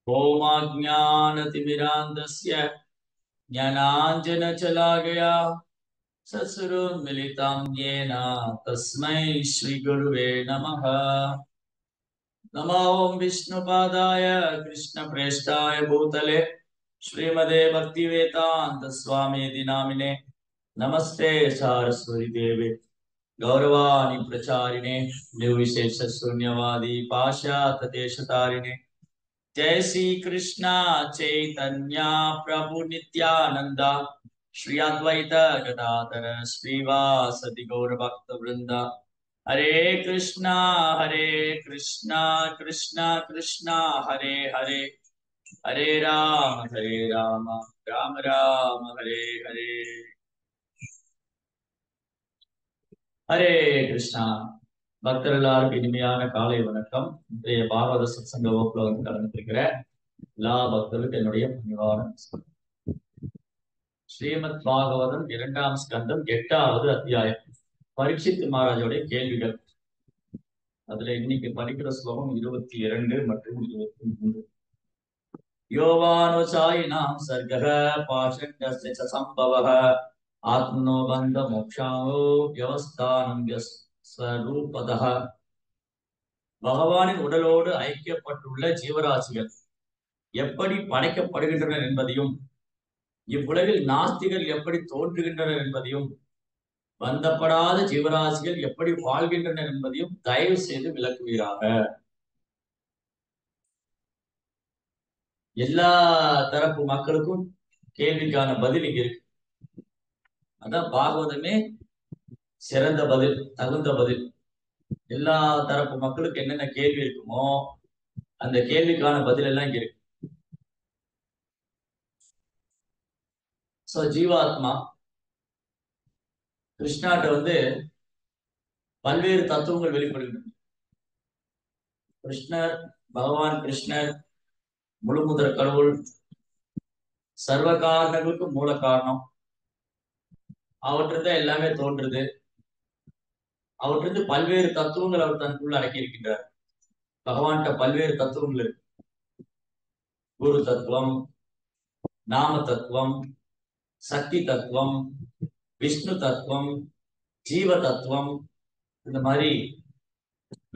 ओमाज्ञानतिमिरान्धस्य ज्ञानाञ्जनशलाकया ससुरोन्मिलितं येन तस्मै श्रीगुरुवे नमः। नमो विष्णुपादाय कृष्णप्रेष्ठाय भूतले श्रीमदे भक्तिवेदान्त स्वामीति नामिने नमस्ते सारस्वती देवे गौरवाणी प्रचारिणे निर्विशेष शून्यवादी पाश्चात्य देशतारिणे जय श्री कृष्णा चैतन्य प्रभु नित्यानंद श्री अद्वैत गदाधर श्रीवासदि गौर भक्त वृंद हरे कृष्णा कृष्णा कृष्णा हरे हरे हरे राम राम राम हरे हरे हरे कृष्णा பக்தர் எல்லாருக்கும் இனிமையான காலை வணக்கம். இன்றைய பாகவத சத்சங்க வகுப்புல வந்து கலந்துருக்கிற எல்லா பக்தர்களுக்கும் என்னுடைய பணிவான ஸ்ரீமத் பாகவதம் 2ஆம் ஸ்கந்தம் 8வது அத்தியாயம் பரீட்சித் மகாராஜோடைய கேள்விகள். அதுல இன்னைக்கு படிக்கிற ஸ்லோகம் 22 மற்றும் 23. யோவானுசாயினாம் சர்கः பாஷண்டஸ்ய ச சம்பவः ஆத்மனோ பந்த மோக்ஷாவோ வியவஸ்தானம் ஸ்வரூபதः. பகவானின் உடலோடு ஐக்கியப்பட்டுள்ள ஜீவராசிகள் எப்படி படைக்கப்படுகின்றனர் என்பதையும், இவ்வுலகில் நாஸ்திகள் எப்படி தோன்றுகின்றனர் என்பதையும், பந்தப்படாத ஜீவராசிகள் எப்படி வாழ்கின்றனர் என்பதையும் தயவு செய்து விளக்குவீராக. எல்லா தரப்பு மக்களுக்கும் கேள்விக்கான பதில் இங்க இருக்கு. அதான் பாகவதமே சிறந்த பதில், தகுந்த பதில். எல்லா தரப்பு மக்களுக்கு என்னென்ன கேள்வி இருக்குமோ அந்த கேள்விக்கான பதில் எல்லாம் இங்க இருக்கு. சோ ஜீவாத்மா கிருஷ்ணாட்ட வந்து பல்வேறு தத்துவங்கள் வெளிப்படுகின்றன. கிருஷ்ணர், பகவான் கிருஷ்ணர் முழுமுதற் கடவுள், சர்வ காரணங்களுக்கு மூல காரணம். அவற்றில்தான் எல்லாமே தோன்றுது. அவற்றிலிருந்து பல்வேறு தத்துவங்கள் அவர் தனக்குள்ள அடக்கி இருக்கின்றார். பகவான்கிட்ட பல்வேறு தத்துவங்கள் இருக்கு. குரு தத்துவம், நாம தத்துவம், சக்தி தத்துவம், விஷ்ணு தத்துவம், ஜீவ தத்துவம், இந்த மாதிரி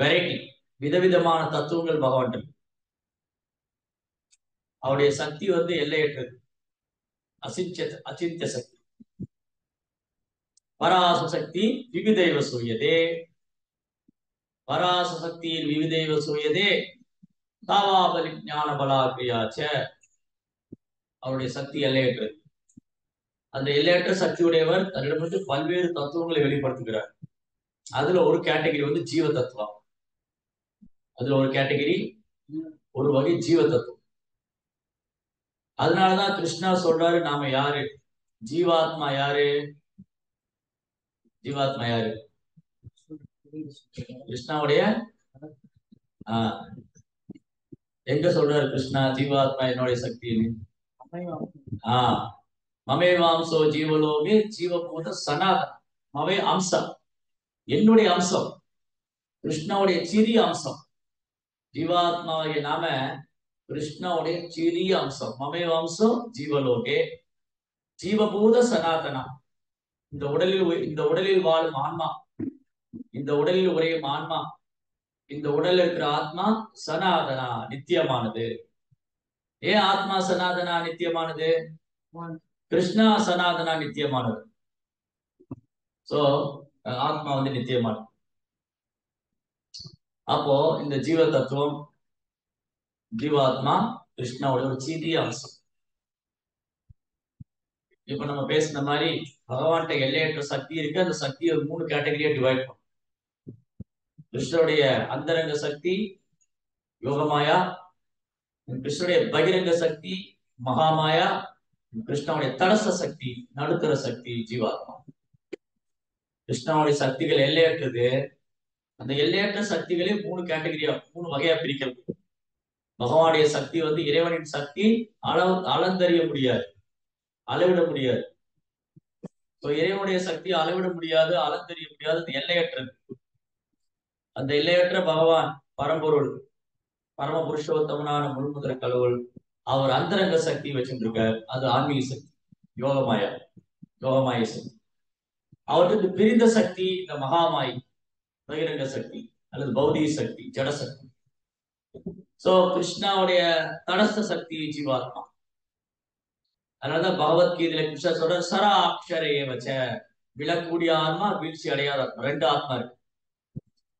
வெரைட்டி விதவிதமான தத்துவங்கள் பகவான் இருக்கு. அவருடைய சக்தி வந்து எல்லையற்றது, அச்சிந்திய சக்தி. பராச சக்தி விவிதைவ சூயதே, பராச சக்தியில் விவிதைவ சூயதே தாவாபலி ஞான பலாக்கியாச்ச. அவருடைய சக்தி எல்லையற்றது. அந்த எல்லையற்ற சக்தியுடையவர் தன்னிடமிருந்து பல்வேறு தத்துவங்களை வெளிப்படுத்துகிறார். அதுல ஒரு கேட்டகரி வந்து ஜீவ தத்துவம். அதுல ஒரு கேட்டகரி, ஒரு வகை ஜீவ தத்துவம். அதனாலதான் கிருஷ்ணா சொல்றாரு, நாம யாரு? ஜீவாத்மா யாரு? ஜீவாத்மா யாரு? கிருஷ்ணாவுடைய எங்க சொல்றாரு கிருஷ்ணா ஜீவாத்மா என்னுடைய சக்தின்னு? மமே வாம்சோ ஜீவலோகே ஜீவபூத சனாதன மமே அம்சம், என்னுடைய அம்சம், கிருஷ்ணாவுடைய சிறிய அம்சம். ஜீவாத்மாவுடைய நாம கிருஷ்ணாவுடைய சிறிய அம்சம். மமே வாம்சோ ஜீவலோகே ஜீவபூத சனாதனா. இந்த உடலில் வாழும் ஆன்மா, இந்த உடலில் உரையும் ஆன்மா, இந்த உடல்ல இருக்கிற ஆத்மா சனாதனா நித்தியமானது. ஏன் ஆத்மா சனாதனா நித்தியமானது? கிருஷ்ணா சனாதனா நித்தியமானது. சோ ஆத்மா வந்து நித்தியமானது. அப்போ இந்த ஜீவ தத்துவம், ஜீவாத்மா கிருஷ்ணாவோட ஒரு சிறிய அம்சம். இப்ப நம்ம பேசின மாதிரி பகவான்கிட்ட எல்லையற்ற சக்தி இருக்கு. அந்த சக்தியை 3 கேட்டகரியா டிவைட் பண்ணும். கிருஷ்ணருடைய அந்தரங்க சக்தி யோகமாயா, கிருஷ்ணருடைய பகிரங்க சக்தி மகாமாயா, கிருஷ்ணாவுடைய தடச சக்தி நடுத்தர சக்தி ஜீவாத்மா. கிருஷ்ணாவுடைய சக்திகள் எல்லையற்றது. அந்த எல்லையற்ற சக்திகளே 3 கேட்டகரியா, 3 வகையா பிரிக்கிறது. பகவானுடைய சக்தி வந்து இறைவனின் சக்தி அளந்தறிய முடியாது, அளவிட முடியாது. இறைவனுடைய சக்தி அளவிட முடியாது, அளந்தறிய முடியாது, எல்லையற்றது. அந்த எல்லையற்ற பகவான் பரம்பொருள் பரம புருஷோத்தமனான முழுமுதற் கடவுள் அவர் அந்தரங்க சக்தி வச்சுருக்கார். அது ஆன்மீக சக்தி, யோகமாயா, யோகமாய சக்தி. அவருக்கு பிரிந்த சக்தி இந்த மகாமாய், பகிரங்க சக்தி அல்லது பௌதிக சக்தி, ஜடசக்தி. சோ கிருஷ்ணாவுடைய தடஸ்த சக்தி ஜீவாத்மா. அதனாலதான் பகவத்கீதையில கிருஷ்ணர் சொல்ற சரா அக்ஷரையே வச்ச, விழக்கூடிய ஆத்மா, வீழ்ச்சி அடையாத ஆத்மா. ரெண்டு ஆத்மா இருக்கு.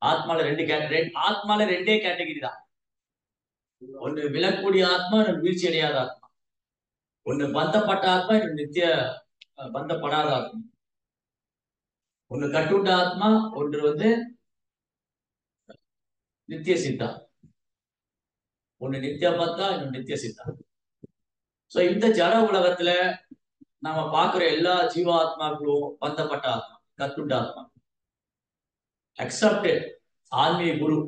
ஆத்மால ரெண்டு கேட்டகரி, ஆத்மால ரெண்டே கேட்டகரி தான். ஒண்ணு விழக்கூடிய ஆத்மா, இன்னொன்று வீழ்ச்சி அடையாத ஆத்மா. ஒண்ணு பந்தப்பட்ட ஆத்மா, இன்னொன்று நித்திய பந்தப்படாத ஆத்மா. ஒண்ணு கட்டுண்ட ஆத்மா, ஒன்று நித்திய சித்தா. ஒண்ணு நித்திய பத்தா, இன்னொன்று நித்திய சித்தா. சோ இந்த ஜட உலகத்துல நாம பாக்குற எல்லா ஜீவாத்மாக்களும் பந்தப்பட்ட ஆத்மா, கட்டுண்ட ஆத்மா. அக்செப்டட் ஆன்மீக குரு,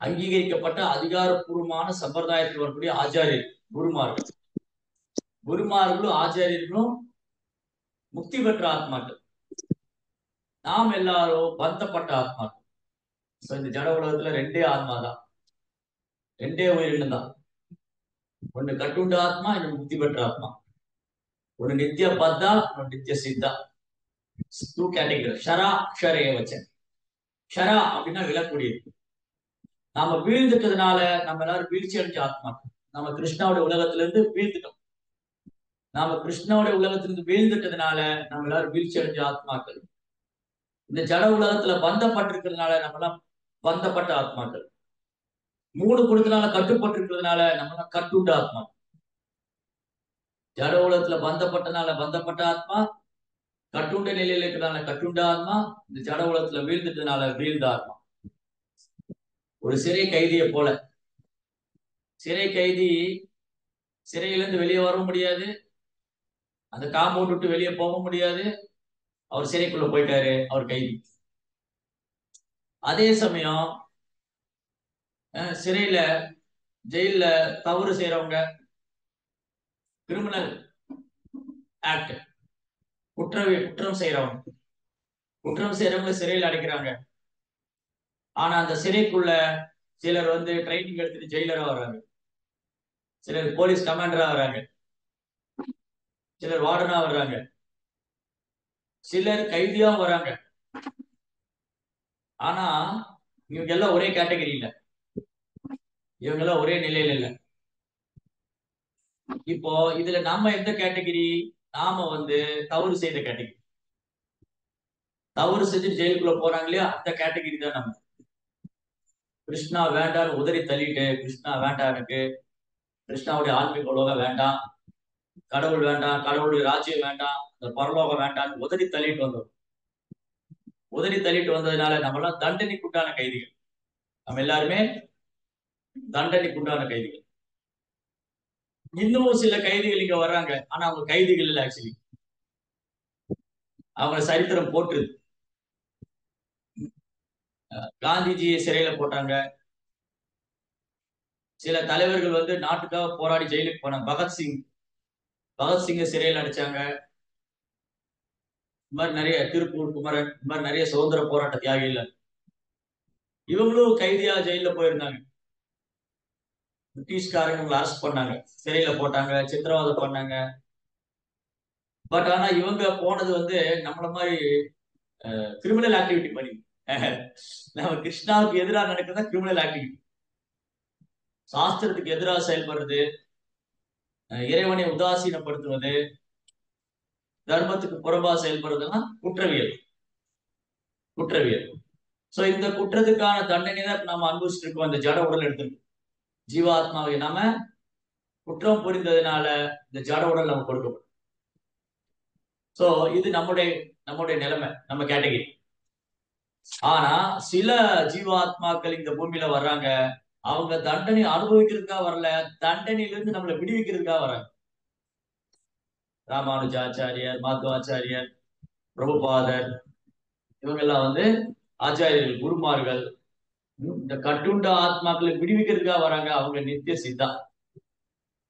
அங்கீகரிக்கப்பட்ட அதிகாரப்பூர்வமான சம்பிரதாயத்தில் வரக்கூடிய ஆச்சாரியர், குருமார்களும் ஆச்சாரியர்களும் முக்தி பெற்ற ஆத்மாக்கள். நாம் எல்லாரும் பந்தப்பட்ட ஆத்மாக்கள். இந்த ஜட உலகத்துல ரெண்டே ஆத்மா தான், ரெண்டே உயிரினம் தான். ஒண்ணு கட்டுண்ட ஆத்மா, இன்னொன்று முக்தி பெற்ற ஆத்மா. ஒண்ணு நித்திய பத்தா, இன்னொன்று நித்திய சித்தா. Two category. ஷரா அக்ஷரைய வச்சேன். ஷரா அப்படின்னா விழக்கூடியது. நாம வீழ்ந்துட்டதுனால நம்ம எல்லாரும் வீழ்ச்சி அடைஞ்ச ஆத்மா. நம்ம கிருஷ்ணாவுடைய உலகத்துல இருந்து வீழ்ந்துட்டோம். நாம கிருஷ்ணாவுடைய உலகத்திலிருந்து வீழ்ந்துட்டதுனால நம்ம எல்லாரும் வீழ்ச்சி அடைஞ்ச ஆத்மாக்கள். இந்த ஜட உலகத்துல பந்தப்பட்டிருக்கிறதுனால நம்ம எல்லாம் பந்தப்பட்ட ஆத்மாக்கள். மூணு குணத்தினால கட்டுப்பட்டிருக்கிறதுனால நம்ம எல்லாம் கட்டுண்ட ஆத்மா. ஜட உலகத்துல பந்தப்பட்ட ஆத்மா, கட்டுண்ட நிலையில இருக்கிறதுனால கட்டுண்ட ஆத்மா, இந்த ஜட உலகத்துல வீழ்ந்துட்டதுனால வீழ்ந்த ஆத்மா. ஒரு சிறை கைதியை போல. சிறை கைதி சிறையிலிருந்து வெளியே வர முடியாது, அந்த காம்பவுண்ட் விட்டு வெளியே போக முடியாது. அவர் சிறைக்குள்ள போயிட்டாரு, அவர் கைதி. அதே சமயம் சிறையில ஜெயில தவறு செய்யறவங்க, கிரிமினல் ஆக்ட், குற்றம் செய்யறவங்க சிறையில் அடைக்கிறாங்க. ஆனா அந்த சிறைக்குள்ள சிலர் ட்ரைனிங் எடுத்துட்டு ஜெயிலரா வர்றாங்க, சிலர் போலீஸ் கமாண்டரா வர்றாங்க, சிலர் வார்டனா வர்றாங்க, சிலர் கைதியா வராங்க. ஆனா இவங்க எல்லாம் ஒரே கேட்டகரி இல்ல, இவங்க எல்லாம் ஒரே நிலையில இல்ல. இப்போ இதுல நம்ம எந்த கேட்டகரி? நாம தவறு செய்த கேட்டகரி. தவறு செஞ்சு ஜெயிலுக்குள்ள போறாங்க இல்லையா, அந்த கேட்டகரி தான் நம்ம. கிருஷ்ணா வேண்டான்னு உதறி தள்ளிட்டு, கிருஷ்ணா வேண்டாம், எனக்கு கிருஷ்ணாவுடைய ஆன்மீக உலகம் வேண்டாம், கடவுள் வேண்டாம், கடவுளுடைய ராஜ்யம் வேண்டாம், இந்த பரலோகம் வேண்டாம்னு உதறி தள்ளிட்டு வந்தோம். உதறி தள்ளிட்டு வந்ததுனால நம்ம எல்லாம் தண்டனைக்குண்டான கைதிகள். நம்ம எல்லாருமே தண்டனைக்குண்டான கைதிகள். இன்னும் சில கைதிகள் இங்க வர்றாங்க, ஆனா அவங்க கைதிகள் இல்லை. ஆக்சுவலி அவங்க சரித்திரம் போட்டுருது. காந்திஜியை சிறையில போட்டாங்க. சில தலைவர்கள் நாட்டுக்காக போராடி ஜெயிலுக்கு போனாங்க. பகத்சிங்க சிறையில் அடிச்சாங்க. இந்த மாதிரி நிறைய திருப்பூர் குமரன், இந்த மாதிரி நிறைய சுதந்திர போராட்ட தியாகிகள் இவங்களும் கைதியா ஜெயில போயிருந்தாங்க. பிரிட்டிஷ்காரங்க அரெஸ்ட் பண்ணாங்க, சிறையில போட்டாங்க, சித்திரவதை பண்ணாங்க. பட் ஆனா இவங்க போனது நம்மள மாதிரி கிரிமினல் ஆக்டிவிட்டி பண்ணி, நம்ம கிருஷ்ணாவுக்கு எதிராக நடக்கிறதா கிரிமினல் ஆக்டிவிட்டி. சாஸ்திரத்துக்கு எதிராக செயல்படுறது, இறைவனை உதாசீனப்படுத்துவது, தர்மத்துக்கு புறம்பா செயல்படுறதுன்னா குற்றவியல். சோ இந்த குற்றத்துக்கான தண்டனை தான் நாம அனுபவிச்சுட்டு இருக்கோம். இந்த ஜட உடல் எடுத்துருக்கு. ஜீவாத்மாவை நாம குற்றம் புரிந்ததுனால இந்த ஜட உடல் நம்ம கொடுக்கப்படும். சோ இது நம்முடைய நிலைமை, நம்ம கேட்டகரி. ஆனா சில ஜீவாத்மாக்கள் இந்த பூமியில வர்றாங்க, அவங்க தண்டனை அனுபவிக்கிறதுக்காக வரல, தண்டனையிலிருந்து நம்மளை விடுவிக்கிறதுக்காக வராங்க. ராமானுஜாச்சாரியர், மாத்வாச்சாரியர், பிரபுபாதர், இவங்க எல்லாம் ஆச்சாரியர்கள், குருமார்கள். இந்த கட்டுண்ட ஆத்மாக்களை விடுவிக்கிறதுக்காக வராங்க. அவங்க நித்திய சித்தா,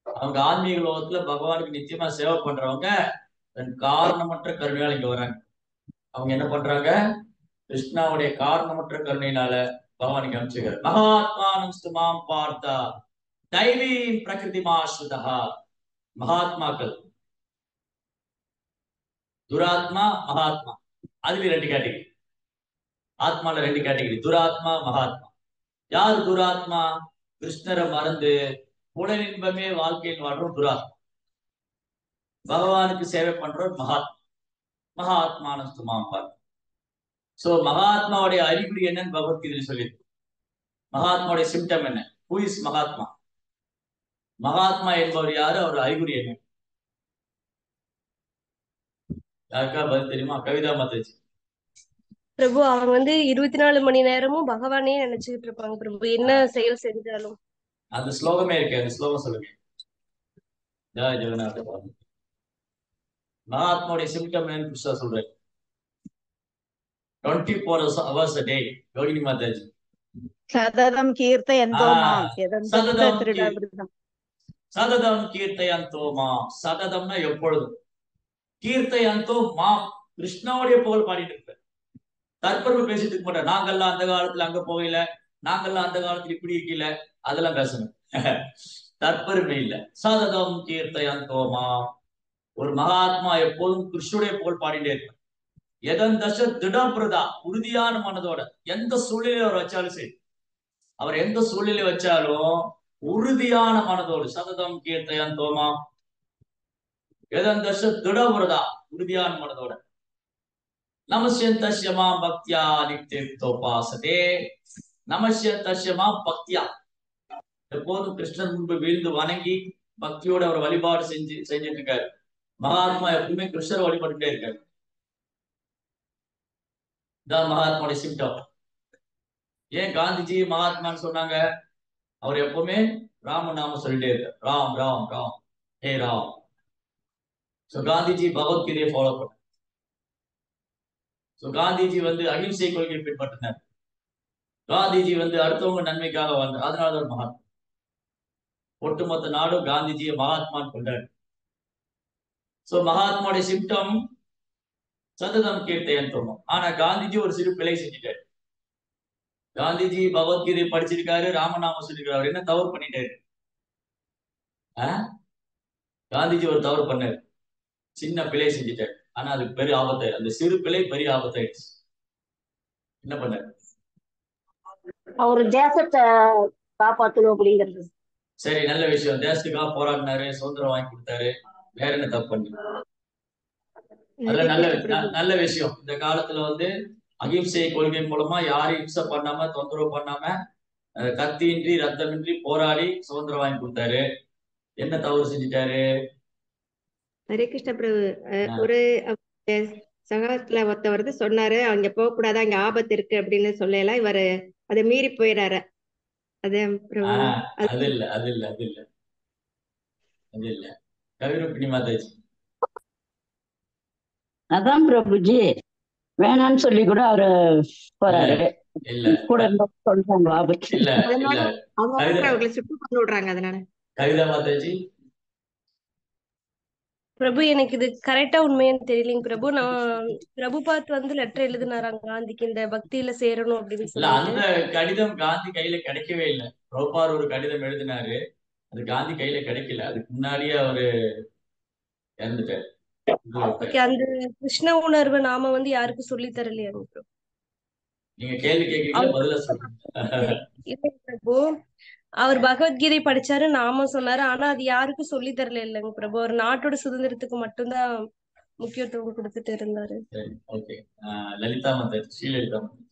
அவங்க ஆன்மீக லோகத்துல பகவானுக்கு நிச்சயமா சேவை பண்றவங்க. தன் காரணமற்ற கருணையால் இங்க வராங்க. அவங்க என்ன பண்றாங்க? கிருஷ்ணாவுடைய காரணமற்ற கருணையினால பகவானுக்கு அனுப்பிச்சிருக்காரு. மகாத்மானம் ஸ்துமாம் பார்த்தா தைவீ பிரகிருதி மாஸ்ருதா. மகாத்மாக்கள், துராத்மா, மகாத்மா, அதுல 2 கேட்டகரி. ஆத்மால 2 கேட்டகரி, துராத்மா, மகாத்மா. யார் துராத்மா? கிருஷ்ணரை மறந்து புலனின்பமே வாழ்க்கையில் வாழ்றோம் துராத்மா. பகவானுக்கு சேவை பண்றோம் மகாத்மா. மகாத்மான ஸ்துமாம் பார்த்தா. சோ மகாத்மாவுடைய அறிகுறி என்னன்னு பகவத்கீதையில சொல்லியிருக்கு. மகாத்மாவுடைய சிம்டம் என்ன? Who is Mahatma? மகாத்மா என்பவர் யாரு? அவர் அறிகுறி என்ன? யாருக்கா பதில் தெரியுமா? கவிதா மாதாஜி. பிரபு அவங்க 24 மணி நேரமும் பகவானே நினைச்சுக்கிட்டு இருப்பாங்க பிரபு, என்ன செயல் செஞ்சாலும். அந்த ஸ்லோகமே இருக்கு, அந்த ஸ்லோகம் சொல்லுங்க. ஜெய ஜெகநாத பாபு. மகாத்மாவுடைய சிம்டம் என்னன்னு கிருஷ்ணா சொல்றாரு. 24 hours a day. யோகினி மாதாஜி. சததம் கீர்த்தயந்தோ மாம் சததம் சததம் கீர்த்தயந்தோ மாம். சததம்னா எப்பொழுதும். கீர்த்தயந்தோ மாம், கிருஷ்ணாவுடைய புகழ் பாடிட்டு இருப்பார். தற்பொருள் பேசிட்டு இருக்க மாட்டார். நாங்கெல்லாம் அந்த காலத்துல அங்க போகல, நாங்கெல்லாம் அந்த காலத்துல இப்படி இருக்கல, அதெல்லாம் பேசணும். தற்பெருமை இல்ல. சததம் கீர்த்தயந்தோ மாம். ஒரு மகாத்மா எப்போதும் கிருஷ்ணனுடைய புகழ் பாடிட்டே இருப்பார். எதன் தச திடபிரதா, உறுதியான மனதோட. எந்த சூழ்நிலை அவர் வச்சாலும் சரி, அவர் எந்த சூழ்நிலை வச்சாலும் உறுதியான மனதோடு. சததம் கீர்த்தயன் தோமா. எதன் தச திடபிரதா, உறுதியான மனதோட. நமஸ்யன் தஸ்யமா பக்தியா நித்தியோபாசதே. நமஸ்யன் தஸ்யமா பக்தியா, எப்போதும் கிருஷ்ணன் முன்பு வீழ்ந்து வணங்கி பக்தியோட அவர் வழிபாடு செஞ்சுட்டு இருக்காரு. மகாத்மா எப்பவுமே கிருஷ்ணர் வழிபட்டுட்டே இருக்காரு. இதான் மகாத்மாவுடைய சிம்டம். ஏன் காந்திஜி மகாத்மான்னு சொன்னாங்க? அவர் எப்பவுமே ராம நாம சொல்லிட்டே இருக்கார். ராம் ராம் ராம், ஹே ராம். சோ காந்திஜி பகவத்கீதையை ஃபாலோ பண்ண. சோ காந்திஜி அகிம்சை கொள்கையை பின்பற்றினார். காந்திஜி அடுத்தவங்க நன்மைக்காக வாழ்ந்தார். அதனாலதான் மகாத்மா. ஒட்டுமொத்த நாடும் காந்திஜியை மகாத்மான்னு கொண்டாடு. சோ மகாத்மாவுடைய சிம்டம் சததம் கீர்த்தயன் தோமம். ஆனா காந்திஜி ஒரு சிறு பிழை செஞ்சுட்டாரு. காந்திஜி பகவத்கீதை படிச்சிருக்காரு, ராமநாமம் சொல்லிருக்காரு. என்ன தவறு பண்ணிட்டாரு? காந்திஜி ஒரு தவறு பண்ணாரு, சின்ன பிழை செஞ்சுட்டாரு. ஆனா அதுக்கு பெரிய ஆபத்து. அந்த சிறு பிழை பெரிய ஆபத்தாயிடுச்சு. என்ன பண்ணாரு? அவரு தேசத்தை காப்பாற்றணும் அப்படிங்கிறது. சரி, நல்ல விஷயம். தேசத்துக்காக போராடினாரு, சுதந்திரம் வாங்கி கொடுத்தாரு. வேற என்ன தப்பு பண்ணு? அதுல நல்ல விஷயம். இந்த காலத்துல அகிம்சை கொள்கை மூலமா யாரையும் இம்சை பண்ணாம, தொந்தரவு பண்ணாம, கத்தியின்றி ரத்தமின்றி போராடி சுதந்திரம் வாங்கி கொடுத்தாரு. என்ன தவறு செஞ்சுட்டாரு? ஹரே கிருஷ்ண பிரபு, ஒரு சகாத்துல ஒருத்தவர் சொன்னாரு, அங்க போக கூடாது, அங்க ஆபத்து இருக்கு அப்படின்னு சொல்லலாம். இவரு அதை மீறி போயிடாரு. அதே பிரபு. அது இல்ல அது இல்ல அது இல்ல அது இல்ல கவிரூபிணி மாதாஜி. அதான் பிரபுஜி வேணான்னு சொல்லி கூட அவரு போறாரு. இல்ல கூட சொல்றாங்க ஆபத்து. இல்ல அதனால அவர்களை சுட்டு கொண்டு விடுறாங்க. அதனால கவிதா மாதாஜி. பிரபு எனக்கு இது கரெக்டா உண்மைன்னு தெரியலங்க பிரபு. நான் பிரபுபாத் லெட்டர் எழுதினாராங்க காந்திக்கு, இந்த பக்தியில சேரணும் அப்படின்னு சொல்லி. அந்த கடிதம் காந்தி கையில கிடைக்கவே இல்லை. பிரபுபாத் ஒரு கடிதம் எழுதினாரு, அது காந்தி கையில கிடைக்கல. அதுக்கு முன்னாடியே அவரு இறந்துட்டாரு. அந்த கிருஷ்ண உணர்வு நாம யாருக்கும் சொல்லி தரலையா பிரபு? நீங்க கேள்வி கேட்கறீங்க, பதில சொல்லுங்க. பிரபு அவர் பகவத்கீதை படிச்சாரு, நாம சொன்னாரு. ஆனா அது யாருக்கும் சொல்லி தரல இல்லைங்க பிரபு. ஒரு நாட்டோட சுதந்திரத்துக்கு மட்டும்தான் முக்கியத்துவம் கொடுத்துட்டு இருந்தாரு. லலிதா மாதாஜி, ஸ்ரீலலிதா மாதாஜி.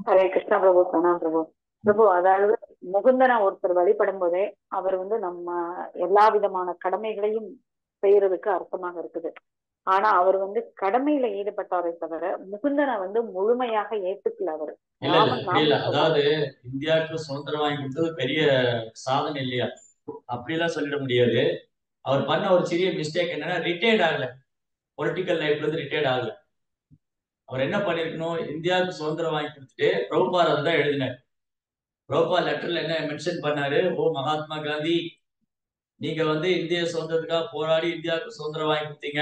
ஹரே கிருஷ்ணா பிரபு. பிரணாம் பிரபு. பிரபு, அதாவது முகுந்தனை ஒருத்தர் வழிபடும் போதே அவர் நம்ம எல்லா விதமான கடமைகளையும் செய்யறதுக்கு அர்த்தமாக இருக்குது. ஆனா அவர் கடமையில ஈடுபட்டாரை தவிர முகுந்தனை முழுமையாக ஏத்துக்கல அவரு. அதாவது இந்தியாவுக்கு சுதந்திரம் வாங்கி கொடுத்தது பெரிய சாதனை இல்லையா? அப்படிலாம் சொல்லிட முடியாது. அவர் பண்ண ஒரு சிறிய மிஸ்டேக் என்னன்னா, ரிட்டையர்ட் ஆகல. பொலிட்டிக்கல் லைஃப்ல ரிட்டையர்ட் ஆகல. அவர் என்ன பண்ணிருக்கணும், இந்தியாவுக்கு சுதந்திரம் வாங்கி கொடுத்துட்டு பிரபுபாத் அதுதான் எழுதினார். பிரபுபாத் லெட்டர்ல என்ன மென்ஷன் பண்ணாரு? ஓ மகாத்மா காந்தி, நீங்க இந்திய சுதந்திரத்துக்காக போராடி இந்தியாவுக்கு சுதந்திரம் வாங்கி கொடுத்தீங்க,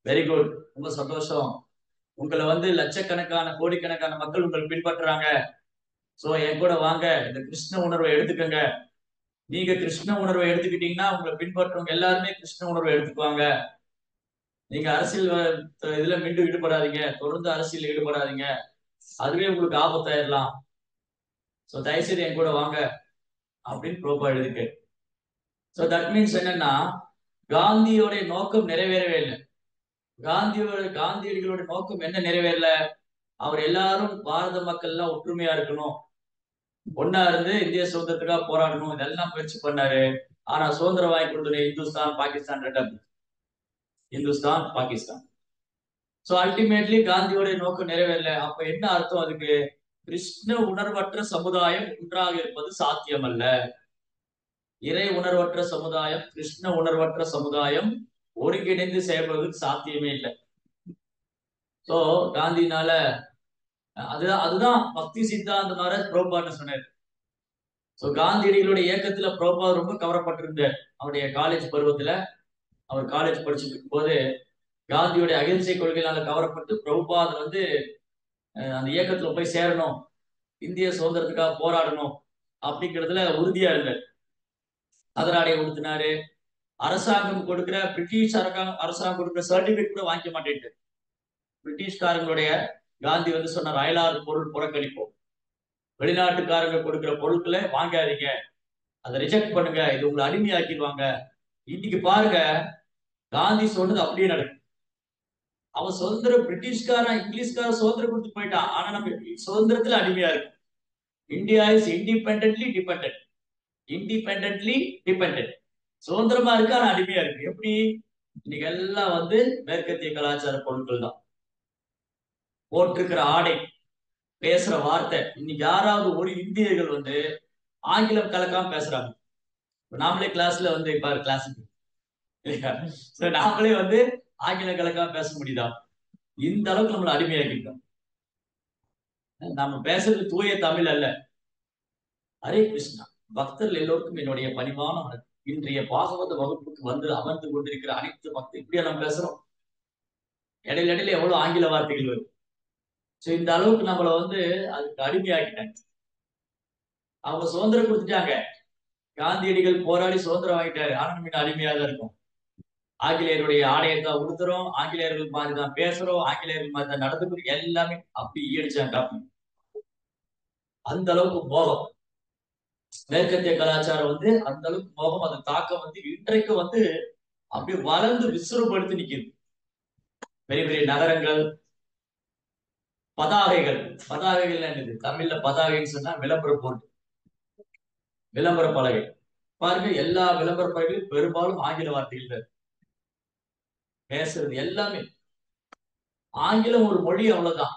வெரி குட், ரொம்ப சந்தோஷம். உங்களை வந்து லட்சக்கணக்கான கோடிக்கணக்கான மக்கள் உங்களை பின்பற்றுறாங்க. சோ என் கூட வாங்க, இந்த கிருஷ்ண உணர்வை எடுத்துக்கங்க. நீங்க கிருஷ்ண உணர்வை எடுத்துக்கிட்டீங்கன்னா உங்களை பின்பற்றுறவங்க எல்லாருமே கிருஷ்ண உணர்வை எடுத்துக்குவாங்க. நீங்க அரசியல் இதுல மீண்டும் ஈடுபடாதீங்க, தொடர்ந்து அரசியல் ஈடுபடாதீங்க, அதுவே உங்களுக்கு ஆபத்தாயிடலாம். சோ தயவுசெய்து என் கூட வாங்க அப்படின்னு பிரபா எழுதிருக்கு. சோ தட் மீன்ஸ் என்னன்னா, காந்தியோட நோக்கம் நிறைவேறவே இல்லை. காந்தியடிகளோட நோக்கம் என்ன நிறைவேறல? அவர் எல்லாரும் பாரத மக்கள் எல்லாம் ஒற்றுமையா இருக்கணும், ஒன்னா இருந்து இந்திய சுதந்திரத்துக்காக போராடணும், இதெல்லாம் முயற்சி பண்ணாரு. ஆனா சுதந்திரம் வாங்கி கொடுத்தது இந்துஸ்தான் பாகிஸ்தான் ரெண்டா, இந்துஸ்தான் பாகிஸ்தான். சோ அல்டிமேட்லி காந்தியோட நோக்கம் நிறைவேறல. அப்ப என்ன அர்த்தம் அதுக்கு? கிருஷ்ண உணர்வற்ற சமுதாயம் ஒன்றாக இருப்பது சாத்தியம் அல்ல. இறை உணர்வற்ற சமுதாயம், கிருஷ்ண உணர்வற்ற சமுதாயம் ஒருங்கிணைந்து செயல்படுவதற்கு சாத்தியமே இல்லை. சோ காந்தினால அதுதான் பக்தி சித்தாந்தமாக பிரபுபான்னு சொன்னார். சோ காந்தியடிகளுடைய இயக்கத்துல பிரபுபா ரொம்ப கவரப்பட்டிருந்தார். அவருடைய காலேஜ் பருவத்துல, அவர் காலேஜ் படிச்சுட்டு இருக்கும் போது காந்தியோடைய அகிம்சை கொள்கையினால கவரப்பட்டு பிரபுபாத் வந்து அந்த இயக்கத்துல போய் சேரணும், இந்திய சுதந்திரத்துக்காக போராடணும் அப்படிங்கிறதுல உறுதியா இருந்தார். கதராடையை உடுத்தினாரு. அரசாங்கம் கொடுக்கிற பிரிட்டிஷ் அரசாங்கம் கொடுக்கிற சர்டிபிகேட் கூட வாங்கிக்க மாட்டேன்ட்டு பிரிட்டிஷ்காரங்களுடைய காந்தி வந்து சொன்னார், அயலார் பொருள் புறக்கணிப்போம், வெளிநாட்டுக்காரங்க கொடுக்கிற பொருட்களை வாங்காதீங்க, அதை ரிஜெக்ட் பண்ணுங்க, இது உங்களை அடிமையாக்கிடுவாங்க. இன்னைக்கு பாருங்க, காந்தி சொன்னது அப்படியே நடக்கும். அவன் சுதந்திரம், பிரிட்டிஷ்காரன் இங்கிலீஷ்காரன் சுதந்திரம் கொடுத்து போயிட்டான், ஆனா நம்ம சுதந்திரத்துல அடிமையா இருக்கு. India is independently dependent, independently dependent. சுதந்திரமா இருக்கு ஆனா அடிமையா இருக்கு. எப்படி? இன்னைக்கு எல்லாம் வந்து மேற்கத்திய கலாச்சார பொருட்கள் தான். போட்டிருக்கிற ஆடை, பேசுற வார்த்தை. இன்னைக்கு யாராவது ஒரு இந்தியர்கள் வந்து ஆங்கிலம் கலக்காம பேசுறாங்க? நாமளே கிளாஸ்ல வந்து பாரு கிளாஸுக்கு நாமளே வந்து ஆங்கிலம் கலக்காம பேச முடியுதா? இந்த அளவுக்கு நம்மளை அடிமையாக்கிட்டோம். நம்ம பேசுறது தூய தமிழ் அல்ல. ஹரே கிருஷ்ணா. பக்தர்கள் எல்லோருக்கும் என்னுடைய பணிவான வணக்கம். இன்றைய பாகவத வகுப்புக்கு வந்து அமர்ந்து கொண்டிருக்கிற அனைத்து பக்தர் இப்படியா நம்ம பேசுறோம்? இடையில எவ்வளவு ஆங்கில வார்த்தைகள் வருது. சோ இந்த அளவுக்கு நம்மள வந்து அதுக்கு அடிமையாக்கிட்டாங்க. அவங்க சுதந்திரம் கொடுத்துட்டாங்க, காந்தியடிகள் போராடி சுதந்திரம் வாங்கிட்டாரு, ஆனா நம்ம அடிமையா தான் இருக்கும். ஆங்கிலேயருடைய ஆடையத்தான் உடுத்துறோம், ஆங்கிலேயர்கள் மாதிரி தான் பேசுறோம், ஆங்கிலேயர்கள் மாதிரி தான் நடந்துக்கிறோம், எல்லாமே அப்படி ஈடிச்சாங்க. அந்த அளவுக்கு மோகம் மேற்கத்திய கலாச்சாரம் வந்து அந்த அளவுக்கு மோகம், அந்த தாக்கம் வந்து இன்றைக்கு வந்து அப்படியே வளர்ந்து விசுறுபடுத்தி நிக்குது. பெரிய பெரிய நகரங்கள், பதாகைகள். பதாகைகள் என்னது? தமிழ்ல பதாகைன்னு சொன்னா விளம்பர போர்டு, விளம்பர பலகை. பாருங்க, எல்லா விளம்பர பலகையும் பெரும்பாலும் ஆங்கில வார்த்தைகள் பேசுறது எல்லாமே. ஆங்கிலம் ஒரு மொழி, அவ்வளவுதான்.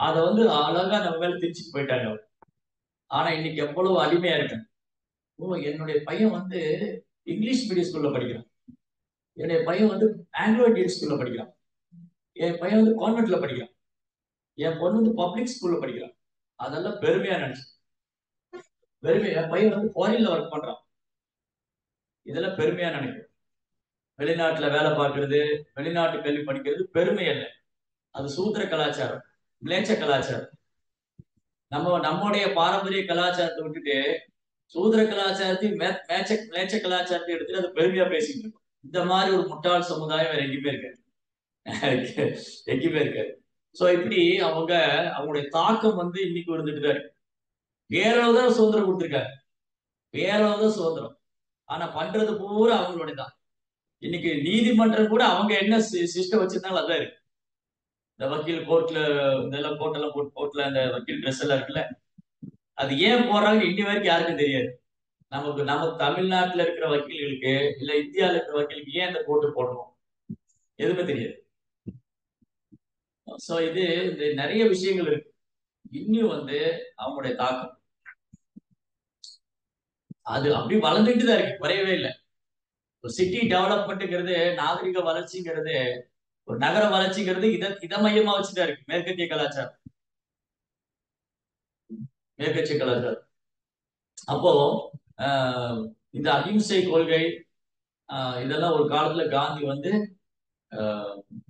அதை வந்து அழகா நம்ம மேல திரிச்சுட்டு போயிட்டாங்க. ஆனா இன்னைக்கு எவ்வளவு அடிமையா இருக்கேன். ஓ, என்னுடைய பையன் வந்து இங்கிலீஷ் மீடியம் ஸ்கூல்ல படிக்கிறான், என்னுடைய பையன் வந்து ஆங்கிலோ இந்தியன் ஸ்கூல்ல படிக்கிறான், என் பையன் வந்து கான்வென்ட்ல படிக்கிறான், என் பொண்ணு வந்து பப்ளிக் ஸ்கூல்ல படிக்கிறான். அதெல்லாம் பெருமையா நினைச்சு, பெருமை. என் பையன் வந்து ஃபாரின்ல ஒர்க் பண்றான், இதெல்லாம் பெருமையா நினைக்கிறேன். வெளிநாட்டுல வேலை பார்க்கறது, வெளிநாட்டு கல்வி படிக்கிறது பெருமை அல்ல, அது சூத்திர கலாச்சாரம், மிளேச்ச கலாச்சாரம். நம்முடைய பாரம்பரிய கலாச்சாரத்தை விட்டுட்டு சூத்திர கலாச்சாரத்தையும் மிளேச்ச கலாச்சாரத்தை எடுத்துட்டு அது பெருமையா பேசிட்டு இருக்கோம். இந்த மாதிரி ஒரு முட்டாள் சமுதாயம் வேற எங்கேயுமே இருக்காது, எங்கேயுமே இருக்காது. சோ இப்படி அவங்களுடைய தாக்கம் வந்து இன்னைக்கு இருந்துட்டு தான் இருக்கு. வேறதான் சுதந்திரம் கொடுத்துருக்காரு, வேறதான் சுதந்திரம், ஆனா பண்றது பூரா அவங்களுடைய தான். இன்னைக்கு நீதிமன்றம் கூட அவங்க என்ன சிஸ்டம் வச்சிருந்தாலும் அதான் இருக்கு. இந்த வக்கீல் கோர்ட்ல இதெல்லாம் கோர்ட்டெல்லாம் போட்டு, கோர்ட்ல அந்த வக்கீல் ட்ரெஸ் எல்லாம் இருக்குல்ல, அது ஏன் போடுறாங்க இன்னி வரைக்கும் யாருக்கும் தெரியாது. நமக்கு தமிழ்நாட்டுல இருக்கிற வக்கீல்களுக்கு இல்ல இந்தியாவில இருக்கிற வக்கீலுக்கு ஏன் இந்த கோட்டு போடணும், எதுவுமே தெரியாது. சோ இது நிறைய விஷயங்கள் இருக்கு. இன்னும் வந்து அவங்களுடைய தாக்கம் அது அப்படி வளர்ந்துட்டு தான் இருக்கு, குறையவே இல்லை. ஒரு சிட்டி டெவலப்மெண்ட்ங்கிறது, நாகரிக வளர்ச்சிங்கிறது, ஒரு நகர வளர்ச்சிங்கிறது இத மையமா வச்சுதான் இருக்கு மேற்கத்திய கலாச்சாரம், மேற்கத்திய கலாச்சாரம். அப்போ இந்த அகிம்சை கொள்கை இதெல்லாம் ஒரு காலத்துல காந்தி வந்து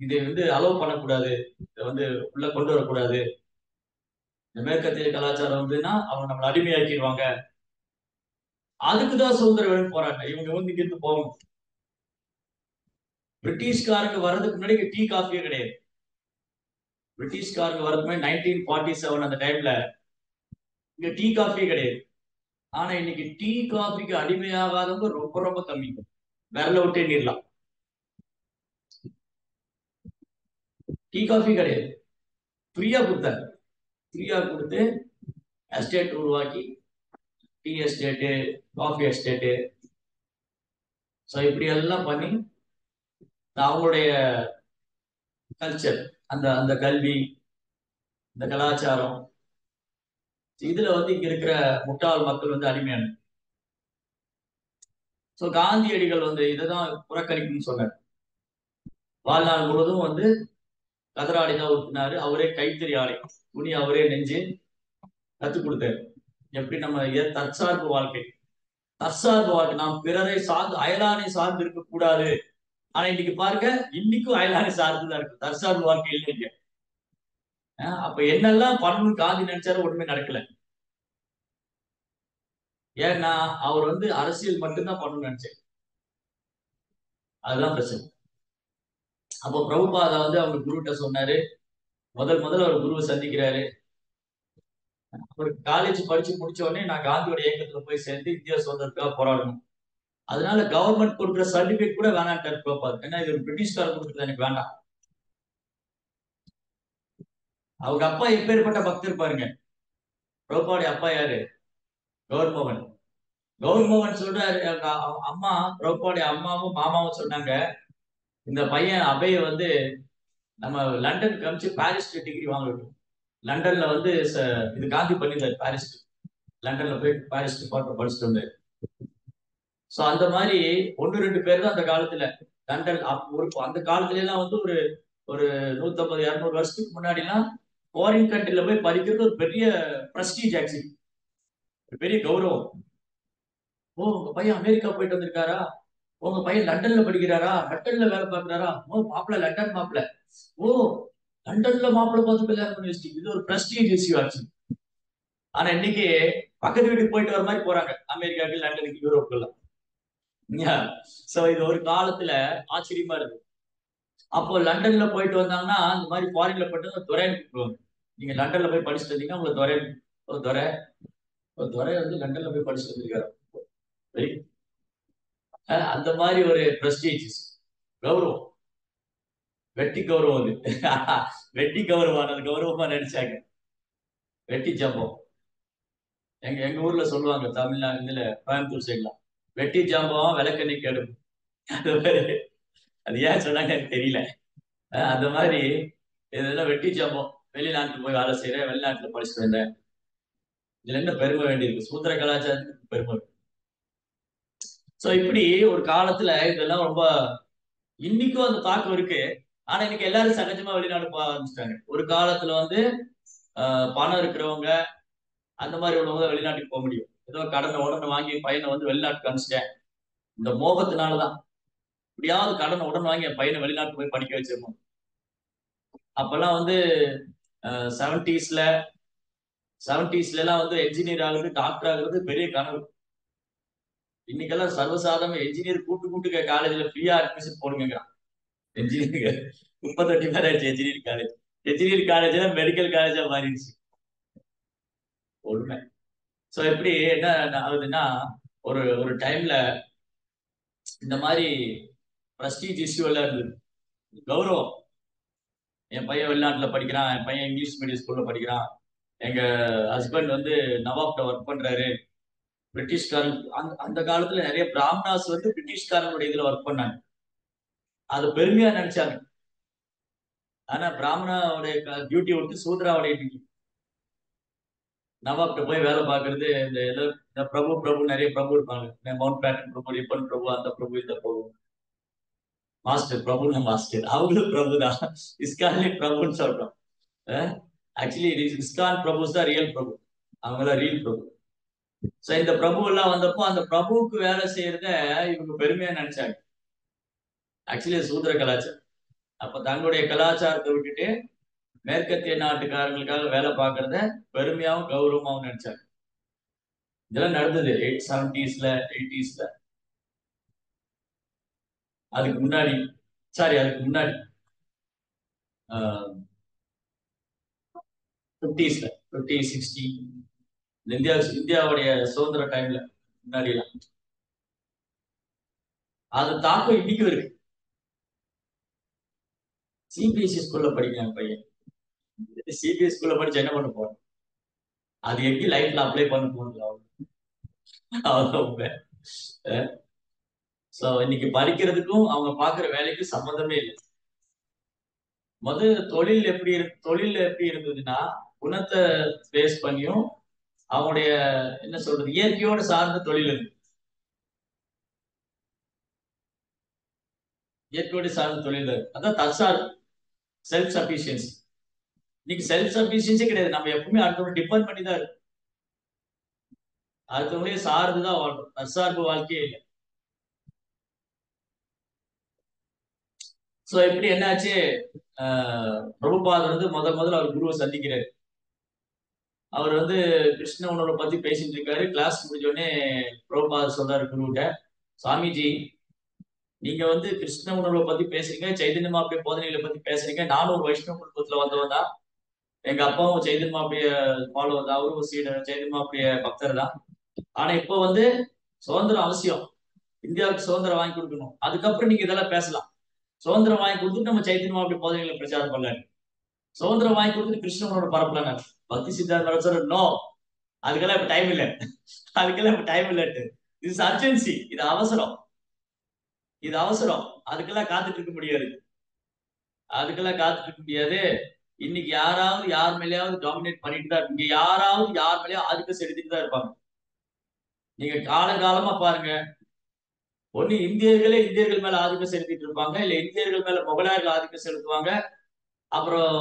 இதை வந்து அலோவ் பண்ணக்கூடாது, இதை வந்து உள்ள கொண்டு வரக்கூடாது. இந்த மேற்கத்திய கலாச்சாரம் வந்துன்னா அவங்க நம்மளை அடிமையாக்கிடுவாங்க. அதுக்குதான் சுதந்திர வேணும் போராட்டம். இவங்க வந்து இங்கிருந்து போகணும். பிரிட்டிஷ்காரங்க வர்றதுக்கு முன்னாடி டீ காஃபியே கிடையாது. பிரிட்டிஷ்காரங்க வர்றதுக்கு முன்னாடி 1947 அந்த டைம்ல இங்க டீ காஃபியே கிடையாது. ஆனா இன்னைக்கு டீ காஃபிக்கு அடிமையாகாதவங்க ரொம்ப ரொம்ப கம்மி. விரல விட்டு எண்ணிடலாம். டீ காஃபி கிடையாது, ஃப்ரீயா கொடுத்தாங்க. ஃப்ரீயா கொடுத்து எஸ்டேட் உருவாக்கி, tea estate, coffee estate, so இப்படி எல்லாம் பண்ணி அவங்களுடைய கல்ச்சர், அந்த அந்த கல்வி, இந்த கலாச்சாரம், இதுல வந்து இங்க இருக்கிற முட்டாள் மக்கள் வந்து அடிமையான. ஸோ காந்தியடிகள் வந்து இதைதான் புறக்கணிக்கணும்னு சொன்னார். வாழ்நாள் முழுவதும் வந்து கதராடி தான் ஊற்றினாரு. அவரே கைத்தறி ஆடை, துணி அவரே நெஞ்சு கற்றுக் கொடுத்தாரு. எப்படி நம்ம தற்சார்பு வாழ்க்கை, தற்சார்பு வாழ்க்கை, நாம் பிறரை சார்ந்து அயலானை சார்ந்து இருக்க கூடாது. ஆனா இன்னைக்கு பாருங்க, இன்னைக்கும் அயலானை சார்ந்துதான் இருக்கு, தற்சார்பு வாழ்க்கை இல்லைங்க. அப்ப என்னெல்லாம் பண்ணணும்னு காந்தி நினைச்சாரு, ஒண்ணுமே நடக்கல. ஏன்னா அவர் வந்து அரசியல் மட்டும்தான் பண்ணணும்னு நினைச்சாரு. அதுதான் பிரச்சனை. அப்போ பிரபுபாதா வந்து அவங்க குருகிட்ட சொன்னாரு. முதல்ல அவர் குருவை சந்திக்கிறாரு. அவருக்கு காலேஜ் படிச்சு முடிச்ச உடனே நான் காந்தியோட இயக்கத்துல போய் சேர்ந்து இந்தியா சுதந்திரத்துக்காக போராடணும், அதனால கவர்மெண்ட் கொடுக்குற சர்டிபிகேட் கூட வேணான்ட்டார் பிரபுபாத். ஏன்னா இது பிரிட்டிஷ்காரர் கொடுக்குறது எனக்கு வேண்டாம். அவங்க அப்பா எப்பேற்பட்ட பக்தர் பாருங்க. பிரபுபாடைய அப்பா யாரு? கௌர்மோகன். கௌர்மோகன் சொல்றாரு, அம்மா பிரபுபாடைய அம்மாவும் மாமாவும் சொன்னாங்க, இந்த பையன் அபய வந்து நம்ம லண்டனுக்கு அனுப்பிச்சு பாரிஸ்டர் டிகிரி வாங்கட்டும். லண்டன்ல வந்து இது காந்தி பண்ணியிருந்தாரு, பாரிஸ்டர். லண்டன்ல போய் பாரிஸ்டர் பாட்டு படிச்சுட்டு வந்தாரு. ஸோ அந்த மாதிரி 1-2 பேர் தான் அந்த காலத்துல லண்டன். அந்த காலத்துல எல்லாம் வந்து ஒரு ஒரு 150-200 வருஷத்துக்கு முன்னாடிலாம் ஃபாரின் கண்ட்ரில போய் படிக்கிறது ஒரு பெரிய பிரஸ்டீஜ், ஆக்சுவலி பெரிய கௌரவம். ஓ உங்க பையன் அமெரிக்கா போயிட்டு வந்திருக்காரா, உங்க பையன் லண்டன்ல படிக்கிறாரா, லண்டன்ல வேலை பார்க்கிறாரா, ஓ மாப்பிள்ள லண்டன் மாப்பிள்ள, ஓ லண்டன்ல மாப்பிள்ள பார்த்து கல்யாணம் பண்ணி வச்சுட்டு, இது ஒரு பிரஸ்டீஜ் இஷ்யூ ஆச்சு. ஆனா இன்னைக்கு பக்கத்து வீட்டுக்கு போயிட்டு வர மாதிரி போறாங்க, அமெரிக்காவுக்கு, லண்டனுக்கு, யூரோப்புக்கு எல்லாம். சோ இது ஒரு காலத்துல ஆச்சரியமா இருக்கு. அப்போ லண்டன்ல போயிட்டு வந்தாங்கன்னா இந்த மாதிரி ஃபாரின்ல போயிட்டு துறைன்னு கூப்பிடுவாங்க. நீங்க லண்டன்ல போய் படிச்சுட்டு வந்தீங்கன்னா உங்களை துறை, ஒரு துறை வந்து லண்டன்ல போய் படிச்சுட்டு வந்திருக்காரு. அந்த மாதிரி ஒரு பிரஸ்டீஜ் கௌரவம், வெட்டி கௌரவம். அது வெட்டி கௌரவம், அது கௌரவமா நினைச்சாங்க. வெட்டி ஜம்பம் எங்க ஊர்ல சொல்லுவாங்க, தமிழ்நாடு இதுல கோயம்புத்தூர் சைட்லாம் வெட்டி ஜாம்பம் விளக்கண்ணி கேடும். அது ஏன் சொன்னாங்க எனக்கு தெரியல. அந்த மாதிரி இதெல்லாம் வெட்டி ஜாம்பம். வெளிநாட்டுக்கு போய் வேலை செய்யறேன், வெளிநாட்டுல படிச்சுட்டு வந்தேன், இதுல என்ன பெருமை வேண்டியிருக்கு, சூத்திர கலாச்சாரத்துக்கு பெருமை. சோ இப்படி ஒரு காலத்துல இதெல்லாம் ரொம்ப, இன்னைக்கும் அந்த தாக்கம் இருக்கு. ஆனா இன்னைக்கு எல்லாரும் சகஜமா வெளிநாடு போக ஆரம்பிச்சிட்டாங்க. ஒரு காலத்துல வந்து பணம் இருக்கிறவங்க அந்த மாதிரி உள்ளவங்க வெளிநாட்டுக்கு போக முடியும். ஏதோ கடனை வாங்கி பையனை வந்து வெளிநாட்டுக்கு அனுப்பிச்சிட்டேன், இந்த மோகத்தினாலதான். இப்படியாவது கடனை வாங்கி என் பையனை வெளிநாட்டுக்கு போய் படிக்க வச்சிருக்கோம். அப்பெல்லாம் வந்து 70s எல்லாம் வந்து என்ஜினியர் ஆகுறது, டாக்டர் ஆகுறது பெரிய கனவு. இன்னைக்கெல்லாம் சர்வசாதாரண என்ஜினியர் கூட்டு காலேஜ்ல ஃப்ரீயா அட்மிஷன் போடுங்க. என்ஜினியரிங் 38 பேர் ஆயிடுச்சு engineering college. Engineering college medical காலேஜா மாறிடுச்சு உண்மை. சோ எப்படி என்ன ஆகுதுன்னா, ஒரு ஒரு டைம்ல இந்த மாதிரி பிரஸ்டீஜ் இஷ்யூ எல்லாம் இருந்தது. கௌரவம், என் பையன் வெளிநாட்டுல படிக்கிறான், என் பையன் இங்கிலீஷ் மீடியம் ஸ்கூல்ல படிக்கிறான், எங்க ஹஸ்பண்ட் வந்து நவாப்ட ஒர்க் பண்றாரு. பிரிட்டிஷ்காரன் அந்த காலத்துல நிறைய பிராமணாஸ் வந்து பிரிட்டிஷ்காரனுடைய இதுல ஒர்க் பண்ணாங்க, அது பெருமையா நினைச்சாங்க. ஆனா பிராமணாவுடைய டியூட்டி விட்டு சூத்ராவுடைய டியூட்டி. நவாப்ட போய் வேலை பார்க்கறது, இந்த பிரபு நிறைய பிரபு இருப்பாங்க, மவுண்ட் பேட்டன் பிரபு, ரிப்பன் பிரபு, அந்த பிரபு, இந்த பிரபு, மாஸ்டர் பிரபுன்னு மாஸ்டர், அவங்களும் பிரபு தான். இஸ்கான்லயும் பிரபுன்னு சொல்றோம். ஆக்சுவலி இஸ்கான் பிரபுஸ் தான் ரியல் பிரபு, அவங்களாம் ரியல் பிரபு. சோ இந்த பிரபு எல்லாம் வந்தப்போ அந்த பிரபுவுக்கு வேலை செய்யறத இவங்க பெருமையா நினைச்சாங்க. ஆக்சுவலி சூத்திர கலாச்சாரம். அப்ப தங்களுடைய கலாச்சாரத்தை விட்டுட்டு மேற்கத்திய நாட்டுக்காரங்களுக்காக வேலை பார்க்கறத பெருமையாவும் கௌரவமாவும் நினைச்சாங்க. இதெல்லாம் நடந்தது 70s 80s. அதுக்கு முன்னாடி அதுக்கு முன்னாடி 50s 50 60 இந்தியாவுடைய சுதந்திர டைம்ல முன்னாடி எல்லாம் அது தாக்கம் இன்னைக்கும் இருக்கு. சிபிஎஸ்சி ஸ்கூல்ல படிக்கிறான் பையன். சிபிஎஸ்சி ஸ்கூல்ல படிச்சு என்ன பண்ண போறோம்? அது எப்படி லைஃப்ல அப்ளை பண்ண போகணும் அவ்வளவு. சோ இன்னைக்கு படிக்கிறதுக்கும் அவங்க பாக்குற வேலைக்கும் சம்மந்தமே இல்லை. தொழில் எப்படி இருந்ததுன்னா குணத்தை பேஸ் பண்ணியும் அவங்களுடைய என்ன சொல்றது இயற்கையோட சார்ந்த தொழில் இருக்கு. இயற்கையோட சார்ந்த தொழில் அதான் தற்சார் செல்ஃப் சஃபிஷியன்சி. இன்னைக்கு செல்ஃப் சஃபிஷியன்சி கிடையாது. நம்ம எப்பவுமே அடுத்தவங்க டிபெண்ட் பண்ணி தான் இருக்கு. அடுத்தவங்களே சார்ந்துதான் வாழ்றோம். தற்சார்பு வாழ்க்கையே இல்லை. சோ எப்படி என்னாச்சு, பிரபுபாதர் முதல்ல அவர் குருவை சந்திக்கிறாரு. அவர் கிருஷ்ண உணர்வை பத்தி பேசிட்டு இருக்காரு. கிளாஸ் முடிஞ்சோடனே பிரபுபாதர் சொல்றாரு குருகிட்ட, சாமிஜி நீங்க கிருஷ்ண உணர்வை பத்தி பேசுறீங்க, சைதன்ய மாப்பிய போதனைகளை பத்தி பேசுறீங்க. நானும் ஒரு வைஷ்ணவ குடும்பத்துல வந்தவன் தான். எங்க அப்பாவும் சைதன்ய மாப்பிய ஃபாலோவர் தான். அவரும் சீடர், சைதன்ய மாப்பிய பக்தர் தான். ஆனா இப்போ சுதந்திரம் அவசியம். இந்தியாவுக்கு சுதந்திரம் வாங்கி கொடுக்கணும். அதுக்கப்புறம் நீங்க இதெல்லாம் பேசலாம். சுதந்திரம் வாங்கி கொடுத்துட்டு நம்ம சைத்தன்ய மாப்பிய போதனைகளை பிரச்சாரம் பண்ணல. சுதந்திரம் வாங்கி கொடுத்துட்டு கிருஷ்ண உணர்வை பரப்பலாம். பக்தி சித்தாந்த நோ, அதுக்கெல்லாம் இப்ப டைம் இல்லை. அதுக்கெல்லாம் இப்ப டைம் இல்லட்டு. இது அர்ஜென்சி, இது அவசரம், இது அவசரம். அதுக்கெல்லாம் காத்துட்டு இருக்க முடியாது. இன்னைக்கு யாராவது யார் மேலேயாவது டாமினேட் பண்ணிட்டு தான் இங்க யாராவது யார் மேலேயாவது ஆதிக்கம் செலுத்திட்டு தான் இருப்பாங்க. நீங்க காலகாலமா பாருங்க, ஒண்ணு இந்தியர்கள் மேல ஆதிக்கம் செலுத்திட்டு இருப்பாங்க, இல்ல இந்தியர்கள் மேல முகலாயர்கள் ஆதிக்கம் செலுத்துவாங்க. அப்புறம்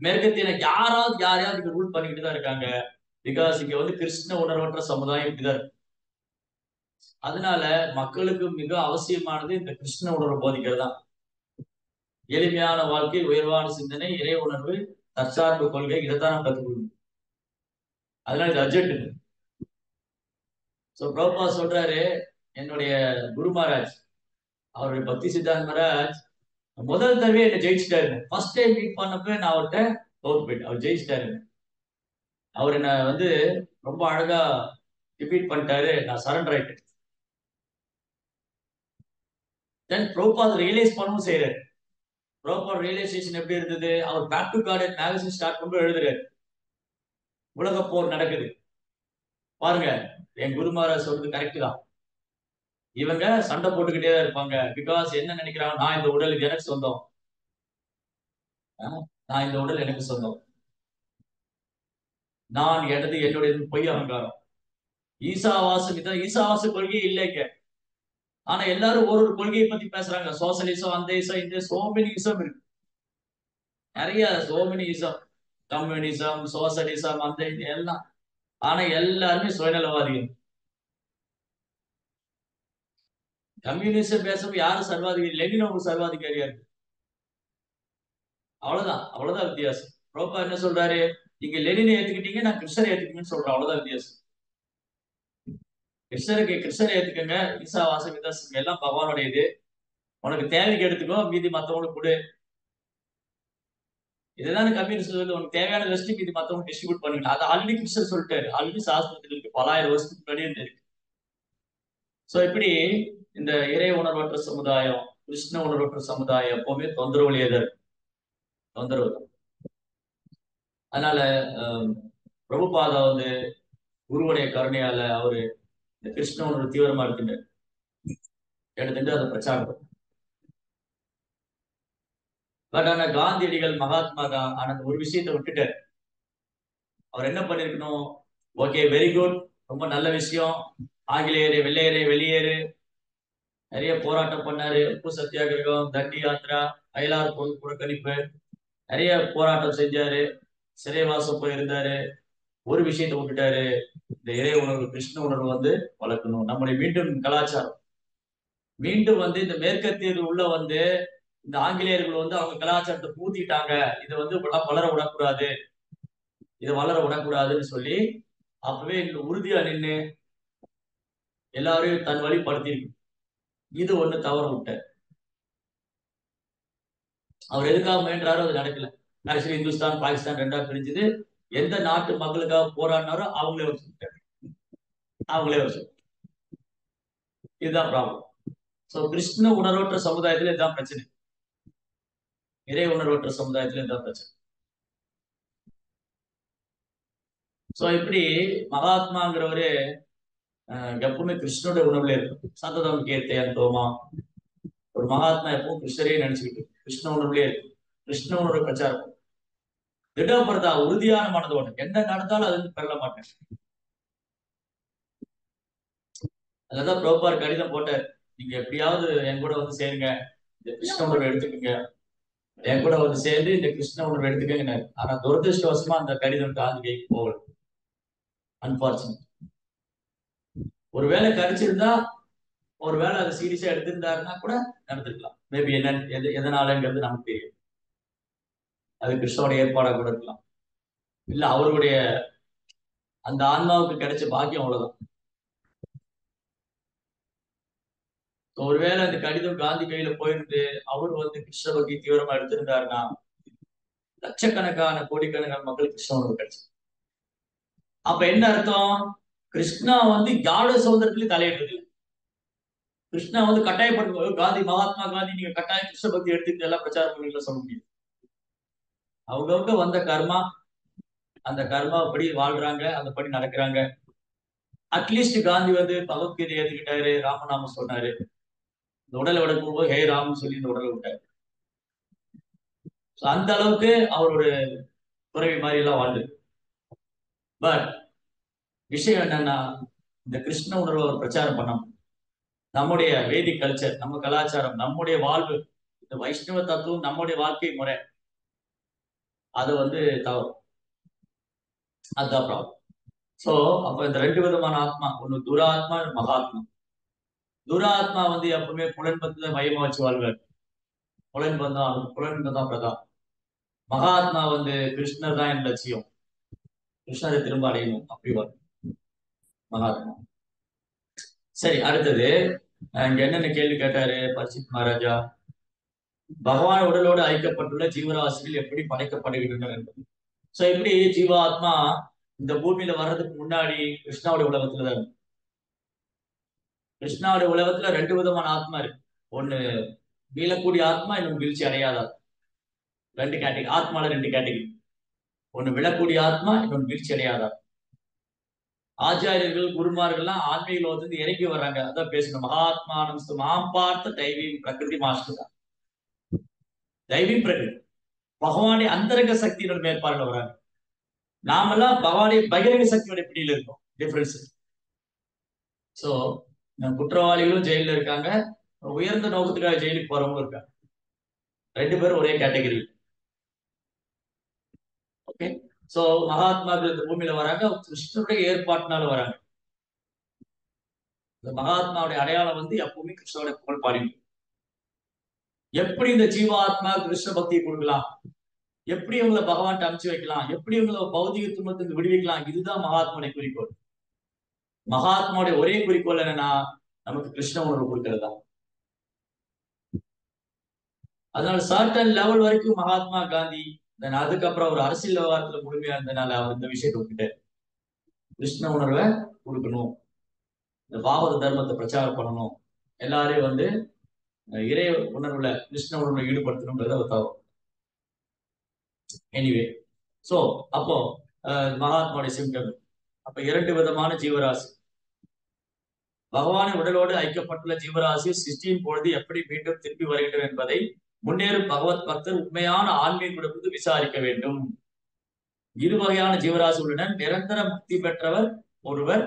மேற்கத்திய யாரையாவது இங்க ரூல் பண்ணிக்கிட்டு தான் இருக்காங்க. பிகாஸ் இங்க கிருஷ்ண உணர்வற்ற சமுதாயம் இப்படிதான் இருக்கு. அதனால மக்களுக்கு மிக அவசியமானது இந்த கிருஷ்ண உணர்வை போதிக்கிறது தான். எளிமையான வாழ்க்கை, உயர்வான சிந்தனை, இறை உணர்வு, தற்சார்பு கொள்கை, இதைத்தான் நம்ம கத்துக்கணும். அதனால இது அர்ஜென்ட். சோ பிரபுபா சொல்றாரு, என்னுடைய குரு மகாராஜ், அவருடைய பக்தி சித்தாந்த மகாராஜ் முதல் தடவை என்ன ஜெயிச்சுட்டாரு. ஃபர்ஸ்ட் டைம் மீட் பண்ணப்ப நான் அவர்கிட்ட தோத்து போயிட்டேன். அவர் ஜெயிச்சிட்டாரு. அவர் என்ன ரொம்ப அழகா டிபீட் பண்ணிட்டாரு. நான் சரண்டர் ஆயிட்டேன். தென் பிரபுபாத் ரியலைஸ் பண்ணவும் செய்யறாரு. பிரபுபாத் ரியலைசேஷன் எப்படி இருந்தது? அவர் back to Godhead magazine start பண்ணி எழுதுறாரு, உலக போர் நடக்குது பாருங்க. என் குரு மகாராஜ் சொல்றது கரெக்ட் தான். இவங்க சண்டை போட்டுக்கிட்டே தான் இருப்பாங்க. பிகாஸ் என்ன நினைக்கிறாங்க, நான் இந்த உடல் எனக்கு சொந்தம், நான் இந்த உடல் எனக்கு சொந்தம், நான் என்னுடைய பொய் அகங்காரம். ஈசாவாசம் இதான் ஈசாவாச கொள்கையே இல்லைங்க. ஆனா எல்லாரும் ஒரு கொள்கையை பத்தி பேசுறாங்க. சோசியலிசம், அந்த இசம், இந்த சோமினிசம் இருக்கு நிறைய. சோமினிசம், கம்யூனிசம், சோசியலிசம், அந்த எல்லாம். ஆனா எல்லாருமே சுயநலவாதிகள். கம்யூனிசம் பேசுறப்ப யாரும் சர்வாதிகாரி? லெனின் ஒரு சர்வாதிகாரியா இருக்கு. அவ்வளவுதான் வித்தியாசம். ரோபா என்ன சொல்றாரு, நீங்க லெனினை ஏத்துக்கிட்டீங்க, நான் கிருஷ்ணரை ஏத்துக்கீங்கன்னு சொல்றேன். அவ்வளவுதான் வித்தியாசம். கிருஷ்ணரை ஏத்துக்கங்க. ஈசா வாசம் விதாசம் எல்லாம் பகவானுடையது. உனக்கு தேவைக்கு எடுத்துக்கோ, மீதி மத்தவங்களுக்கு கொடு. இதுதான் கம்யூனிஸ்ட் உனக்கு தேவையான ரெஸ்ட் மீதி மத்தவங்க டிஸ்ட்ரிபியூட் பண்ணிக்கலாம். அது ஆல்ரெடி கிருஷ்ணர் சொல்லிட்டாரு. ஆல்ரெடி சாஸ்திரத்தில் இருக்கு, பல ஆயிரம் வருஷத்துக்கு முன்னாடியே இருக்கு. சோ இப்படி இந்த இறை உணர்வற்ற சமுதாயம், கிருஷ்ண உணர்வற்ற சமுதாயம் எப்பவுமே தொந்தரவுலையே தான் இருக்கு. தொந்தரவு. அதனால பிரபுபாதா குருவுடைய கருணையால அவரு இந்த கிருஷ்ண உணர்வு தீவிரமா இருக்குன்னு எடுத்துட்டு அதை பிரச்சாரம். பட் ஆனா காந்தியடிகள், மகாத்மா ஆனந்த் ஒரு விஷயத்தை விட்டுட்டாரு. அவர் என்ன பண்ணிருக்கணும், ஓகே வெரி குட், ரொம்ப நல்ல விஷயம், ஆங்கிலேயரே வெள்ளையரே வெளியேறு, நிறைய போராட்டம் பண்ணாரு. உப்பு சத்தியாகிரகம், தண்டி யாத்திரா, அயலார் புறக்கணிப்பு, நிறைய போராட்டம் செஞ்சாரு, சிறைவாசம் போயிருந்தாரு. ஒரு விஷயத்தை விட்டுட்டாரு, இந்த இறை உணர்வு, கிருஷ்ண உணர்வு வளர்க்கணும். நம்முடைய மீண்டும் கலாச்சாரம் மீண்டும் இந்த மேற்கத்தியர் உள்ள இந்த ஆங்கிலேயர்கள் வந்து அவங்க கலாச்சாரத்தை பூத்திட்டாங்க, இதை வந்து வளர விடக்கூடாது, இதை வளர விடக்கூடாதுன்னு சொல்லி அப்பவே உறுதியா நின்று எல்லாரையும் தன் வழிபடுத்திருக்கு. இது ஒண்ணு தவறு விட்ட. அவர் எதுக்காக முயன்றாரோ அது நடக்கல. ஆக்சுவலி இந்துஸ்தான் பாகிஸ்தான் ரெண்டா பிரிஞ்சது. எந்த நாட்டு மக்களுக்காக போராடினாரோ அவங்களே வச்சுட்டாரு, அவங்களே வச்சு. இதுதான் ப்ராப்ளம். சோ கிருஷ்ண உணர்வற்ற சமுதாயத்துல இதுதான் பிரச்சனை, இறை உணர்வற்ற சமுதாயத்துல இதுதான் பிரச்சனை. சோ இப்படி மகாத்மாங்கிறவரு எப்பவுமே கிருஷ்ணனுடைய உணர்வுல இருக்கும். சந்ததம் கேத்தேன் தோமா, ஒரு மகாத்மா எப்பவும் கிருஷ்ணரே நினைச்சுக்கிட்டு கிருஷ்ண உணர்வுலயே இருக்கு, கிருஷ்ண உணர்வு பிரச்சாரம், திடப்படுத்தா, உறுதியான மனதோடு என்ன நடந்தாலும் அது வந்து பெறல மாட்டேன். அதான் பிரபுபார் கடிதம் போட்டார், நீங்க எப்படியாவது என் கூட வந்து சேருங்க, இந்த கிருஷ்ண உணர்வை எடுத்துக்கங்க, என் கூட வந்து சேர்ந்து இந்த கிருஷ்ண உணர்வை எடுத்துக்கங்க. ஆனா துரதிருஷ்டவசமா அந்த கடிதம் காது கைக்கு போகல. அன்பார்ச்சுனேட். ஒருவேளை கிடைச்சிருந்தா, ஒருவேளை அதை சீரியஸா எடுத்திருந்தாருன்னா கூட நடந்திருக்கலாம். மேபி என்ன எதனாலங்கிறது நமக்கு தெரியும். அது கிருஷ்ணோட ஏற்பாடா கூட இருக்கலாம், இல்ல அவருடைய அந்த ஆன்மாவுக்கு கிடைச்ச பாக்கியம், அவ்வளவுதான். ஒருவேளை அந்த கடிதம் காந்தி கையில போயிருந்து அவர் வந்து கிருஷ்ண பக்தி தீவிரமா எடுத்திருந்தாருன்னா லட்சக்கணக்கான கோடிக்கணக்கான மக்கள் கிருஷ்ண உணர்வு கிடைச்சு. அப்ப என்ன அர்த்தம்? கிருஷ்ணா வந்து யாரோட சுதந்திரத்திலயும் தலையிடுறது. கிருஷ்ணா வந்து கட்டாயப்படுத்த காந்தி, மகாத்மா காந்தி நீங்க கட்டாயம் கிருஷ்ண பக்தி எடுத்துக்கிட்டு எல்லாம் பிரச்சாரம் பண்ணீங்களா சொல்ல முடியும். அவங்கவுங்க வந்த கர்மா, அந்த கர்மா படி வாழ்றாங்க, அந்த படி நடக்கிறாங்க. அட்லீஸ்ட் காந்தி வந்து பகவத்கீதை ஏத்துக்கிட்டாரு, ராமநாமம் சொன்னாரு, இந்த உடலை விட போகும்போது ஹே ராம்னு சொல்லி இந்த உடலை விட்டாரு. அந்த அளவுக்கு அவர் ஒரு துறவி மாதிரி எல்லாம் வாழ்ந்து. பட் விஷயம் என்னன்னா, இந்த கிருஷ்ண உணர்வை ஒரு பிரச்சாரம் பண்ணணும். நம்முடைய வேதிக் கல்ச்சர், நம்ம கலாச்சாரம், நம்முடைய வாழ்வு, இந்த வைஷ்ணவ தத்துவம், நம்முடைய வாழ்க்கை முறை, அது வந்து தவறு. அதுதான் ப்ராப்ளம். சோ அப்ப இந்த ரெண்டு விதமான ஆத்மா, ஒண்ணு துராத்மா, மகாத்மா. துராத்மா வந்து எப்பவுமே புலன்பத்துல மையமா வச்சு வாழ்வார். புலன்பந்தம் தான் பிரதான். மகாத்மா வந்து கிருஷ்ணர் தான் என் லட்சியம், கிருஷ்ணரை திரும்ப அடையணும், அப்படி வரும் மகாத்மா. சரி, அடுத்தது இங்க என்னென்ன கேள்வி கேட்டாரு பரிசித் மகாராஜா? பகவான் உடலோடு ஐக்கப்பட்டுள்ள ஜீவராசிகள் எப்படி படைக்கப்படுகின்றனர் என்பது. சோ எப்படி ஜீவாத்மா இந்த பூமியில வர்றதுக்கு முன்னாடி கிருஷ்ணாவுடைய உலகத்துலதான் இருக்கு. கிருஷ்ணாவுடைய உலகத்துல ரெண்டு விதமான ஆத்மா இருக்கு. ஒண்ணு வீழக்கூடிய ஆத்மா, இன்னொன்று வீழ்ச்சி அடையாத ஆத்மா. ரெண்டு கேட்டகரி ஆத்மால, ரெண்டு கேட்டகரி. ஒண்ணு விழக்கூடிய ஆத்மா, இன்னொன்று வீழ்ச்சி அடையாத ஆத்மா. ஆச்சாரியர்கள், குருமார்கள்லாம் ஆன்மீக லோகத்துல இறங்கி வர்றாங்க. அதான் பேசணும். மகாத்மானம் மாம் பார்த்த தெய்வீம் பிரகிருதி மாஸ்டர் தான். தெய்வீம் பிரகிருதி பகவானுடைய அந்தரங்க சக்தியோட மேற்பார்வையில் வராங்க. நாமெல்லாம் பகவானுடைய பகிரங்க சக்தியோட பிடியில இருக்கோம். டிஃபரன்ஸ். சோ குற்றவாளிகளும் ஜெயில இருக்காங்க, உயர்ந்த நோக்கத்துக்காக ஜெயிலுக்கு போறவங்களும் இருக்காங்க. ரெண்டு பேரும் ஒரே கேட்டகரி. ஓகே. சோ மகாத்மாக்கள் இந்த பூமியில வராங்க, கிருஷ்ணனுடைய ஏற்பாட்டினால வராங்க. இந்த மகாத்மாவுடைய அடையாளம் வந்து எப்பவுமே கிருஷ்ணனுடைய புகழ் பாடி. எப்படி இந்த ஜீவாத்மா கிருஷ்ண பக்தியை கொடுக்கலாம், எப்படி இவங்களை பகவான் அனுப்பிச்சு வைக்கலாம், எப்படி இவங்களை பௌதிக துன்பத்துக்கு விடுவிக்கலாம், இதுதான் மகாத்மாவுடைய குறிக்கோள். மகாத்மாவுடைய ஒரே குறிக்கோள் என்னன்னா, நமக்கு கிருஷ்ண உணர்வு கொடுக்கிறது தான். அதனால சர்டன் லெவல் வரைக்கும் மகாத்மா காந்தி, அதுக்கப்புறம் ஒரு அரசியல் விவகாரத்துல முழுமையா இருந்தனால அவர் இந்த விஷயத்தை விட்டுட்டு கிருஷ்ண உணர்வை கொடுக்கணும், இந்த பாகவத தர்மத்தை பிரச்சாரம் பண்ணணும், எல்லாரையும் வந்து இறை உணர்வுல கிருஷ்ண உணர்வுல ஈடுபடுத்தணும்ன்றத தவறு. எனிவே, சோ அப்போ மகாத்மாவுடைய சிம்டம். அப்ப இரண்டு விதமான ஜீவராசி. பகவானின் உடலோடு ஐக்கப்பட்டுள்ள ஜீவராசி சிருஷ்டியின் பொழுது எப்படி மீண்டும் திரும்பி வருகின்றன என்பதை முன்னேறும் பகவத் பக்தர் உண்மையான ஆன்மீக விசாரிக்க வேண்டும். இரு வகையான ஜீவராசி உள்ளன. நிரந்தர முக்தி பெற்றவர் ஒருவர்,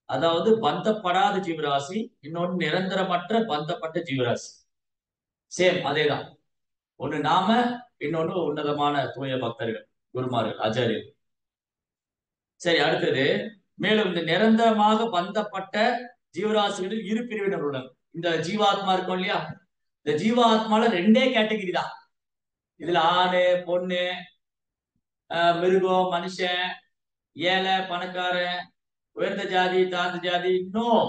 அதாவது பந்தப்படாத ஜீவராசி. இன்னொன்று நிரந்தரமற்ற பந்தப்பட்ட ஜீவராசி. சேம் அதேதான். ஒண்ணு நாம, இன்னொன்னு உன்னதமான தூய பக்தர்கள், குருமார்கள், ஆச்சாரியர்கள். சரி, அடுத்தது மேலும் இந்த நிரந்தரமாக பந்தப்பட்ட ஜீவராசிகளில் இரு பிரிவினர் உள்ளனர். இந்த ஜீவாத்மா இருக்கும் இல்லையா, இந்த ஜீவாத்மால ரெண்டே கேட்டகிரி தான். இதுல ஆணு பொண்ணு, மிருகம், மனுஷன், ஏழை பணக்காரன், உயர்ந்த ஜாதி தாழ்ந்த ஜாதி, இன்னும்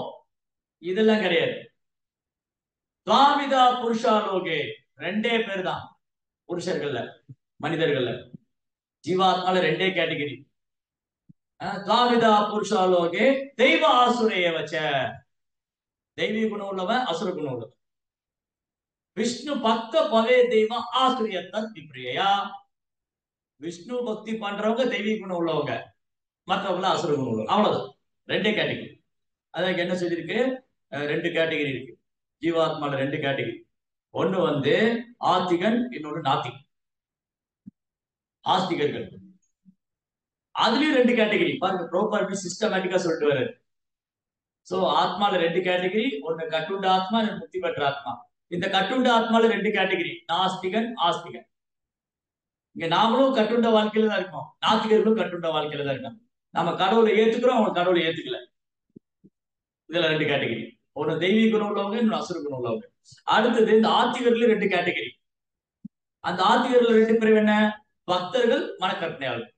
இதெல்லாம் கிடையாது. துவாமிதா புருஷாலோகே, ரெண்டே பேர் தான் புருஷர்கள்ல, மனிதர்கள்ல. ஜீவாத்மால ரெண்டே கேட்டகிரி. துவாமிதா புருஷாலோகே தெய்வ ஆசுரைய வச்ச, தெய்வீ குணம் உள்ளவன், அசுர குணம் உள்ளவன். விஷ்ணு பக்த பவே தெய்வ ஆசுரியத்தன் விப்ரியா. விஷ்ணு பக்தி பண்றவங்க தெய்வீ குணம் உள்ளவங்க, மற்றவங்கள அசுர குணம் உள்ளவங்க. அவ்வளவுதான், ரெண்டே கேட்டகிரி. அதுக்கு என்ன சொல்லியிருக்கு? ரெண்டு கேட்டகிரி இருக்கு ஜீவாத்மால, ரெண்டு கேட்டகிரி. ஒண்ணு வந்து ஆத்திகன், இன்னொன்னு நாத்திகன், ஆஸ்திகர்கள். அதுலயும் ரெண்டு கேட்டகிரி பாருங்க, ப்ராப்பர்லி சிஸ்டமேட்டிக்கா சொல்லிட்டு வர்றாரு. சோ ஆத்மால ரெண்டு கேட்டகிரி, ஒண்ணு கட்டுண்ட ஆத்மா, இன்னொன்னு முக்தி பெற்ற ஆத்மா. இந்த கட்டுண்ட ஆத்மால ரெண்டு கேட்டகிரி, நாஸ்திகன் ஆஸ்திகன். இங்க நாமளும் கட்டுண்ட வாழ்க்கையில தான் இருக்கோம், நாத்திகர்களும் கட்டுண்ட வாழ்க்கையில தான் இருக்காங்க. நம்ம கடவுளை ஏத்துக்கிறோம், அவங்க கடவுளை ஏத்துக்கல. இதுல ரெண்டு கேட்டகிரி, ஒண்ணு தெய்வீக குணம் உள்ளவங்க, இன்னொன்னு அசுர குணம் உள்ளவங்க. அடுத்தது இந்த ஆத்திகர்கள்ல ரெண்டு கேட்டகிரி. அந்த ஆத்திகர்கள் ரெண்டு பேரும் என்ன? பக்தர்கள், மனக்கற்பனையாளர்கள்.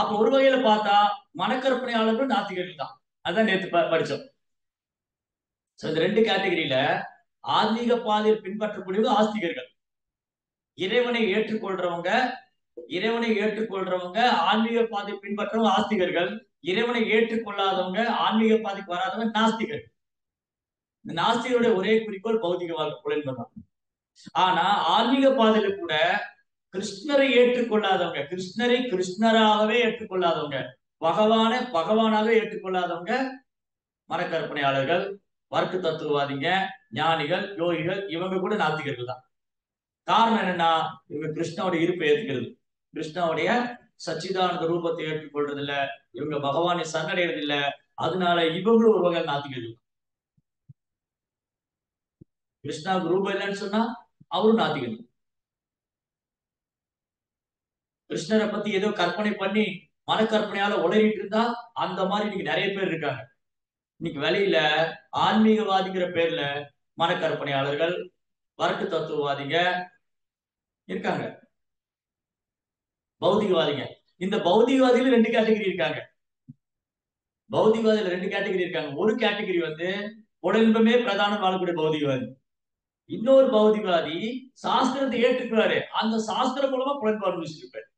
அப்ப ஒரு வகையில பார்த்தா மனக்கற்பனையாளர்கள் நாத்திகர்கள் தான். அதான் நேத்து படிச்சோம். இந்த ரெண்டு கேட்டகிரியில ஆன்மீக பாதையில் பின்பற்றக்கூடியவங்க ஆஸ்திகர்கள். இறைவனை ஏற்றுக்கொள்றவங்க, இறைவனை ஏற்றுக்கொள்றவங்க ஆன்மீக பாதை பின்பற்றவங்க ஆஸ்திகர்கள். இறைவனை ஏற்றுக்கொள்ளாதவங்க, ஆன்மீக பாதைக்கு வராதவங்க நாஸ்திகர்கள். இந்த நாஸ்திகருடைய ஒரே குறிக்கோள் பௌதிக வாழ்க்கை புலன்பதான். ஆனா ஆன்மீக பாதையில கூட கிருஷ்ணரை ஏற்றுக்கொள்ளாதவங்க, கிருஷ்ணரை கிருஷ்ணராகவே ஏற்றுக்கொள்ளாதவங்க, பகவானை பகவானாக ஏற்றுக்கொள்ளாதவங்க மனக்கற்பனையாளர்கள், வர்க்க தத்துவவாதிங்க, ஞானிகள், யோகிகள், இவங்க கூட நாத்திகர்கள் தான். காரணம் என்னன்னா, இவங்க கிருஷ்ணாவுடைய இருப்பை ஏற்றுக்கிறது, கிருஷ்ணாவுடைய சச்சிதானந்த ரூபத்தை ஏற்றுக்கொள்றது இல்ல, இவங்க பகவானை சரணடைறது இல்ல. அதனால இவங்களும் ஒரு வகை நாத்திகர்கள். கிருஷ்ணாவுக்கு ரூபம் இல்லைன்னு சொன்னா அவரும் நாத்திகர்கள். கிருஷ்ணரை பத்தி ஏதோ கற்பனை பண்ணி மனக்கற்பனையால உளறிட்டு இருந்தா அந்த மாதிரி இன்னைக்கு நிறைய பேர் இருக்காங்க. இன்னைக்கு வெளியில ஆன்மீகவாதிங்கிற பேர்ல மனக்கற்பனையாளர்கள், வர்க்க தத்துவவாதிங்க இருக்காங்க, பௌதிகவாதிங்க. இந்த பௌதிகவாதிகள் ரெண்டு கேட்டகரி இருக்காங்க. பௌதிகவாதிகள் ரெண்டு கேட்டகரி இருக்காங்க. ஒரு கேட்டகரி வந்து உடன்பமே பிரதான வாழக்கூடிய பௌதிகவாதி. இன்னொரு பௌதிகவாதி சாஸ்திரத்தை ஏற்றுக்கிறாரு, அந்த சாஸ்திரம் மூலமா புலன்பு அனுபவிச்சிருப்பாரு.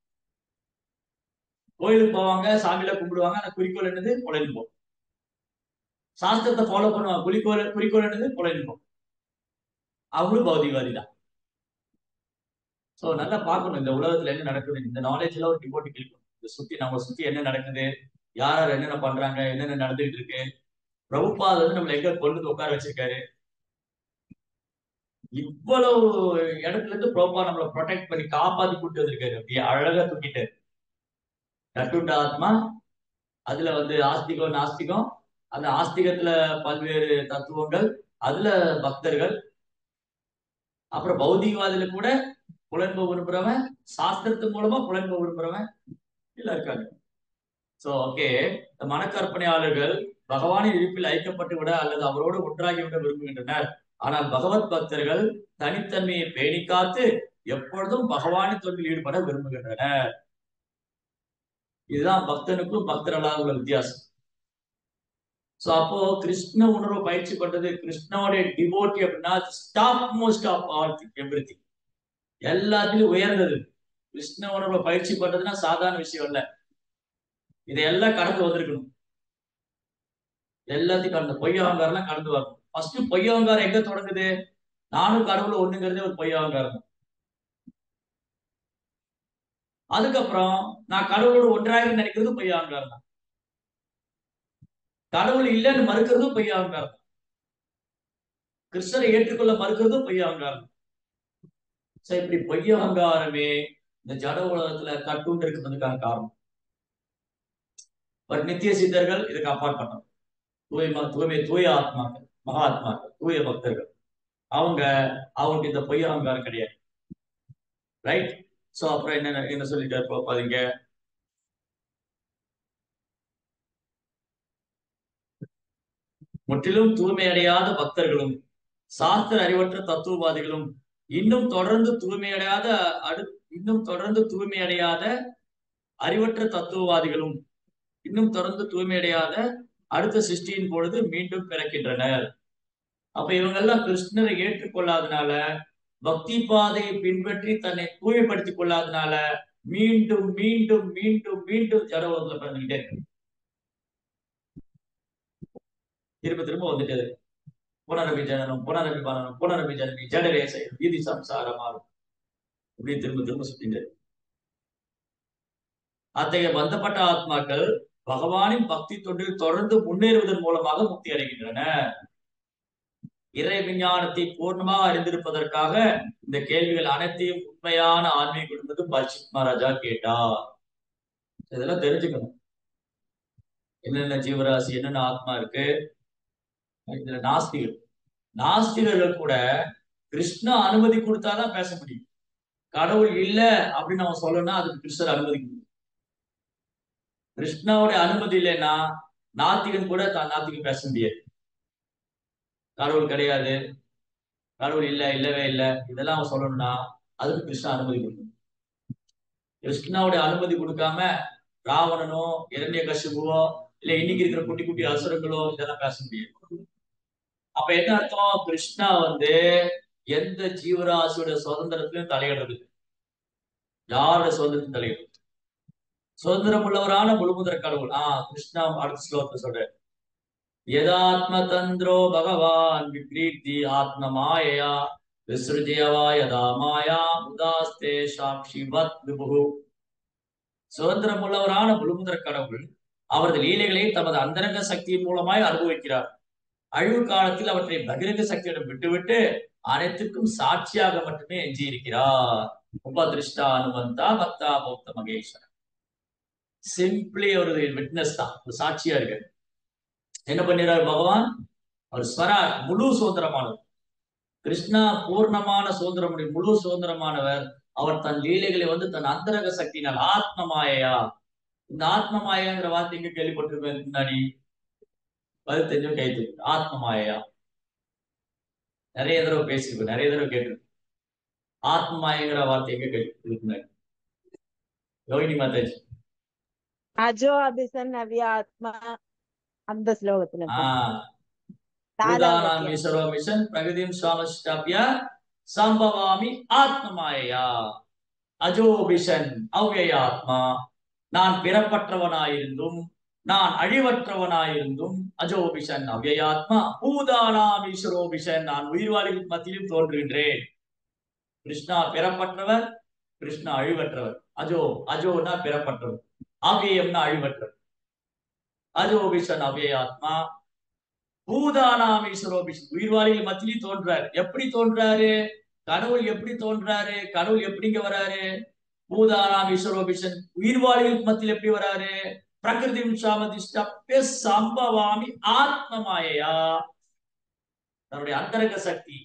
கோயிலுக்கு போவாங்க, சாமியில கும்பிடுவாங்க, அந்த குறிக்கோள் என்னது? புலன்பு. சாஸ்திரத்தை ஃபாலோ பண்ணுவாங்க, குறிக்கோள் என்னது? புலன்பு. அவங்களும் பௌதிகவாதி தான். சோ நல்லா பார்க்கணும் இந்த உலகத்துல என்ன நடக்குது. இந்த நாலேஜ் எல்லாம் ஒரு டிவோட்டி கேட்கணும். இந்த சுத்தி நம்ம சுத்தி என்ன நடக்குது, யார் யார் என்னென்ன பண்றாங்க, என்னென்ன நடந்துகிட்டு இருக்கு. பிரபுபாத் வந்து நம்மள எங்க கொண்டு உட்கார வச்சிருக்காரு. இவ்வளவு இடத்துல இருந்து பிரபுபா நம்மளை ப்ரொடெக்ட் பண்ணி காப்பாத்தி கூட்டு வந்திருக்காரு. அப்படியே அழகா தூக்கிட்டு கட்டுண்ட ஆத்மா, அதுல வந்து ஆஸ்திகம் நாஸ்திகம், அந்த ஆஸ்திகத்துல பல்வேறு தத்துவங்கள், அதுல பக்தர்கள், அப்புறம் பௌதிகவாதில கூட புலன்ப விரும்புறவன், சாஸ்திரத்து மூலமா புலன்ப விரும்புறவன் எல்லாம் இருக்காங்க. சோ ஓகே, இந்த மனக்கற்பனையாளர்கள் பகவானின் இருப்பில் ஐக்கப்பட்டு விட அல்லது அவரோடு ஒன்றாகி விட விரும்புகின்றனர். ஆனால் பகவத் பக்தர்கள் தனித்தன்மையை பேணி காத்து எப்பொழுதும் பகவானின் தொண்டில் ஈடுபட விரும்புகின்றனர். இதுதான் பக்தனுக்கும் பக்தர் அல்லாத உள்ள வித்தியாசம். சோ அப்போ கிருஷ்ண உணர்வு பயிற்சி பண்றது, கிருஷ்ணனுடைய டிவோட்டி அப்படின்னா top most of all everything, எல்லாத்துலயும் உயர்ந்தது. கிருஷ்ண உணர்வை பயிற்சி பண்றதுன்னா சாதாரண விஷயம் இல்ல. இதையெல்லாம் கடந்து வந்திருக்கணும். எல்லாத்தையும் கடந்து பொய்யவங்காரெல்லாம் கடந்து வரணும். ஃபர்ஸ்ட் பொய்யவங்காரம் எங்க தொடங்குது? நானும் கடவுள் ஒண்ணுங்கிறதே ஒரு பொய்யவங்காரம் தான். அதுக்கப்புறம் நான் கடவுளோட ஒன்றாயிரம் நினைக்கிறது பொய்யவங்காரம் தான். கடவுள் இல்லைன்னு மறுக்கிறதும் பொய்யவங்காரம் தான். கிருஷ்ணரை ஏற்றுக்கொள்ள மறுக்கிறதும் பொய்யவங்காரம் தான். சோ இப்படி பொய்யவங்காரமே இந்த ஜட உலகத்துல கட்டுண்டு இருக்கிறதுக்கான காரணம். பட் நித்திய சித்தர்கள் இதுக்கு அப்பாற்பட்டோம். தூய ஆத்மாக்கள், மகாத்மாக்கள், தூய பக்தர்கள், அவங்களுக்கு இந்த பொய்ய அகங்காரம் கிடையாது. ரைட்? சோ அப்புறம் என்ன சொல்லிட்டாரு பாருங்க, முற்றிலும் தூய்மை அடையாத பக்தர்களும் சாஸ்திர அறிவற்ற தத்துவவாதிகளும் இன்னும் தொடர்ந்து தூய்மையடையாத அறிவற்ற தத்துவவாதிகளும் இன்னும் தொடர்ந்து தூய்மையடையாத அடுத்த சிருஷ்டியின் பொழுது மீண்டும் பிறக்கின்றனர். அப்ப இவங்க எல்லாம் கிருஷ்ணரை ஏற்றுக்கொள்ளாதனால, பக்தி பாதையை பின்பற்றி தன்னை தூய்மைப்படுத்திக் கொள்ளாதனால மீண்டும் மீண்டும் மீண்டும் மீண்டும் ஜட உலகத்துல பிறந்துகிட்டே இருக்கு. திரும்ப திரும்ப வந்துட்டு புனரபி ஜனனம், புனரபி மரணம், புனரபி ஜனனி, ஜடரே செய்யும், இது சம்சாரமாகும். இப்படி திரும்ப திரும்ப சுத்திட்டு அத்தகைய பந்தப்பட்ட ஆத்மாக்கள் பகவானின் பக்தி தொண்டில் தொடர்ந்து முன்னேறுவதன் மூலமாக முக்தி அடைகின்றன. இறை விஞ்ஞானத்தை பூர்ணமாக அறிந்திருப்பதற்காக இந்த கேள்விகள் அனைத்தையும் உண்மையான ஆன்மீக என்பது பரீட்சித் மகாராஜா கேட்டார். இதெல்லாம் தெரிஞ்சுக்கணும். என்னென்ன ஜீவராசி, என்னென்ன ஆத்மா இருக்கு. இதுல நாஸ்திகர்கள் கூட கிருஷ்ணா அனுமதி கொடுத்தாதான் பேச முடியும். கடவுள் இல்ல அப்படின்னு அவன் சொல்லணும்னா அதுக்கு கிருஷ்ணர் அனுமதி கொடுக்கணும். கிருஷ்ணாவுடைய அனுமதி இல்லைன்னா நாத்திகன் கூட நாத்திகன் பேச முடியாது. கடவுள் கிடையாது, கடவுள் இல்லவே இல்லை, இதெல்லாம் அவன் சொல்லணும்னா அதுக்கு கிருஷ்ணா அனுமதி கொடுக்கணும். கிருஷ்ணாவுடைய அனுமதி கொடுக்காம ராவணனோ இரண்யகசிபுவோ இல்ல இன்னைக்கு இருக்கிற குட்டி குட்டி அசுரங்களோ இதெல்லாம் பேச முடியாது. அப்ப என்ன அர்த்தம்? கிருஷ்ணா எந்த ஜீவராசியோட சுதந்திரத்திலையும் தலையிடுறது, யாரோட சுதந்திரத்தையும் தலையிடுறது. சுதந்திரம் உள்ளவரான முழுமுதற் கடவுள் கிருஷ்ணா அடுத்த ஸ்லோகத்தை சொல்ற, யதாத்ம தந்திரோ பகவான் விப்ரீத்தி ஆத்ம மாயையா விஸ்ருஜயவா யதா மாயா உதாஸ்தே சாட்சிவத் விபு. சுதந்திரம் உள்ளவரான முழுமுதற் கடவுள் அவரது லீலைகளை தமது அந்தரங்க சக்தியின் மூலமாய் அனுபவிக்கிறார். அழிவு காலத்தில் அவற்றை பகிரங்க சக்தியிடம் விட்டுவிட்டு அனைத்துக்கும் சாட்சியாக மட்டுமே எஞ்சியிருக்கிறார். உபதிருஷ்டா அனுமந்தா பக்தா பௌத்த மகேஸ்வரன். சிம்பிளி ஒரு விட்னஸ் தான், ஒரு சாட்சியா இருக்கு. என்ன பண்ணிடுறாரு பகவான்? அவர் ஸ்வராஜ், முழு சுதந்திரமானவர். கிருஷ்ணா பூர்ணமான சுதந்திரம், முழு சுதந்திரமானவர். அவர் தன் லீலைகளை தன் அந்தரங்க சக்தியினால் ஆத்ம மாயையா. இந்த ஆத்ம மாயாங்கிற வார்த்தை எங்க கேள்விப்பட்டிருப்பேன் முன்னாடி? பதில் தெரிஞ்சும் கைத்து. ஆத்ம மாயையா நிறைய தடவை பேசியிருக்கோம், நிறைய தடவை கேட்டிருக்கோம். ஆத்ம மாயங்கிற வார்த்தை எங்க கேள்வி? ரோஹிணி மாதாஜி. அஜோ அபிசன் நவ்ய ஆத்மா அந்த ஸ்லோகத்துல பூதானாம் ஈஸ்வரோ மிஷன் பிரகதிம் சாமஸ்டாப்ய சம்பவாமி ஆத்ம மாயையா. அஜோபிஷன் அவ்யயாத்மா. நான் பிறப்பற்றவனாயிருந்தும் நான் அழிவற்றவனாயிருந்தும் அஜோபிஷன் அவ்யயாத்மா பூதானாம் ஈஸ்வரோபிஷன். நான் உயிர்வாளிகள் மத்தியிலும் தோன்றுகின்றேன். கிருஷ்ணா பிறப்பற்றவர், கிருஷ்ணா அழிவற்றவர். அஜோனா பிறப்பற்றவர், அவ்யயம்னா அழிவற்றவர். அஜோபிஷன் அவ்யயாத்மா பூதானாம் ஈஸ்வரோபிஷன். உயிர்வாளிகள் மத்தியிலும் தோன்றாரு. எப்படி தோன்றாரு? கடவுள் எப்படி தோன்றாரு? கடவுள் எப்படிங்க வராரு? பூதானாம் ஈஸ்வரோபிஷன், உயிர்வாளிகள் மத்தியில் எப்படி வராரு? பிரகிருதி சாமதிஷ்டப்ய சம்பவாமி ஆத்ம மாயையா. தன்னுடைய அந்தரங்க சக்தி,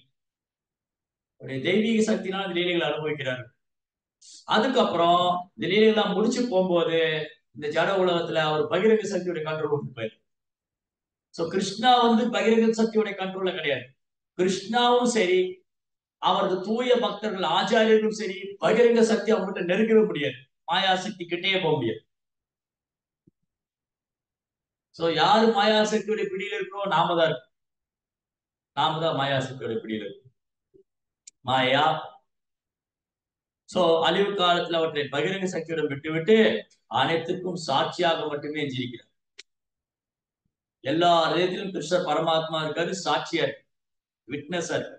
தெய்வீக சக்தினால இந்த லீலைகளை அனுபவிக்கிறாரு. அதுக்கப்புறம் இந்த லீலைகள்லாம் முடிச்சு போகும்போது இந்த ஜட உலகத்துல அவர் பகிரங்க சக்தியோட கண்ட்ரோல் கொடுப்பாரு. சோ கிருஷ்ணா பகிரங்க சக்தியோட கண்ட்ரோல்ல கிடையாது. கிருஷ்ணாவும் சரி, அவரது தூய பக்தர்கள் ஆச்சாரியர்களும் சரி, பகிரங்க சக்தி அவங்ககிட்ட நெருங்கவே முடியாது. மாயா சக்தி கிட்டே போக முடியாது. சோ யாரு மாயா சக்தியோட பிடியில இருக்கிறோம்? நாம தான் இருக்கோம். நாம தான் மாயா சக்தியோட பிடியில இருக்கோம். மாயா சோ அழிவு காலத்துல அவற்றை பகிரங்க சக்தியுடன் விட்டுவிட்டு அனைத்துக்கும் சாட்சியாக மட்டுமே ஜீவிக்கிறார். எல்லா இதயத்திலும் கிருஷ்ணர் பரமாத்மா இருக்காரு, சாட்சியா இருக்கு, விட்னஸா இருக்கு.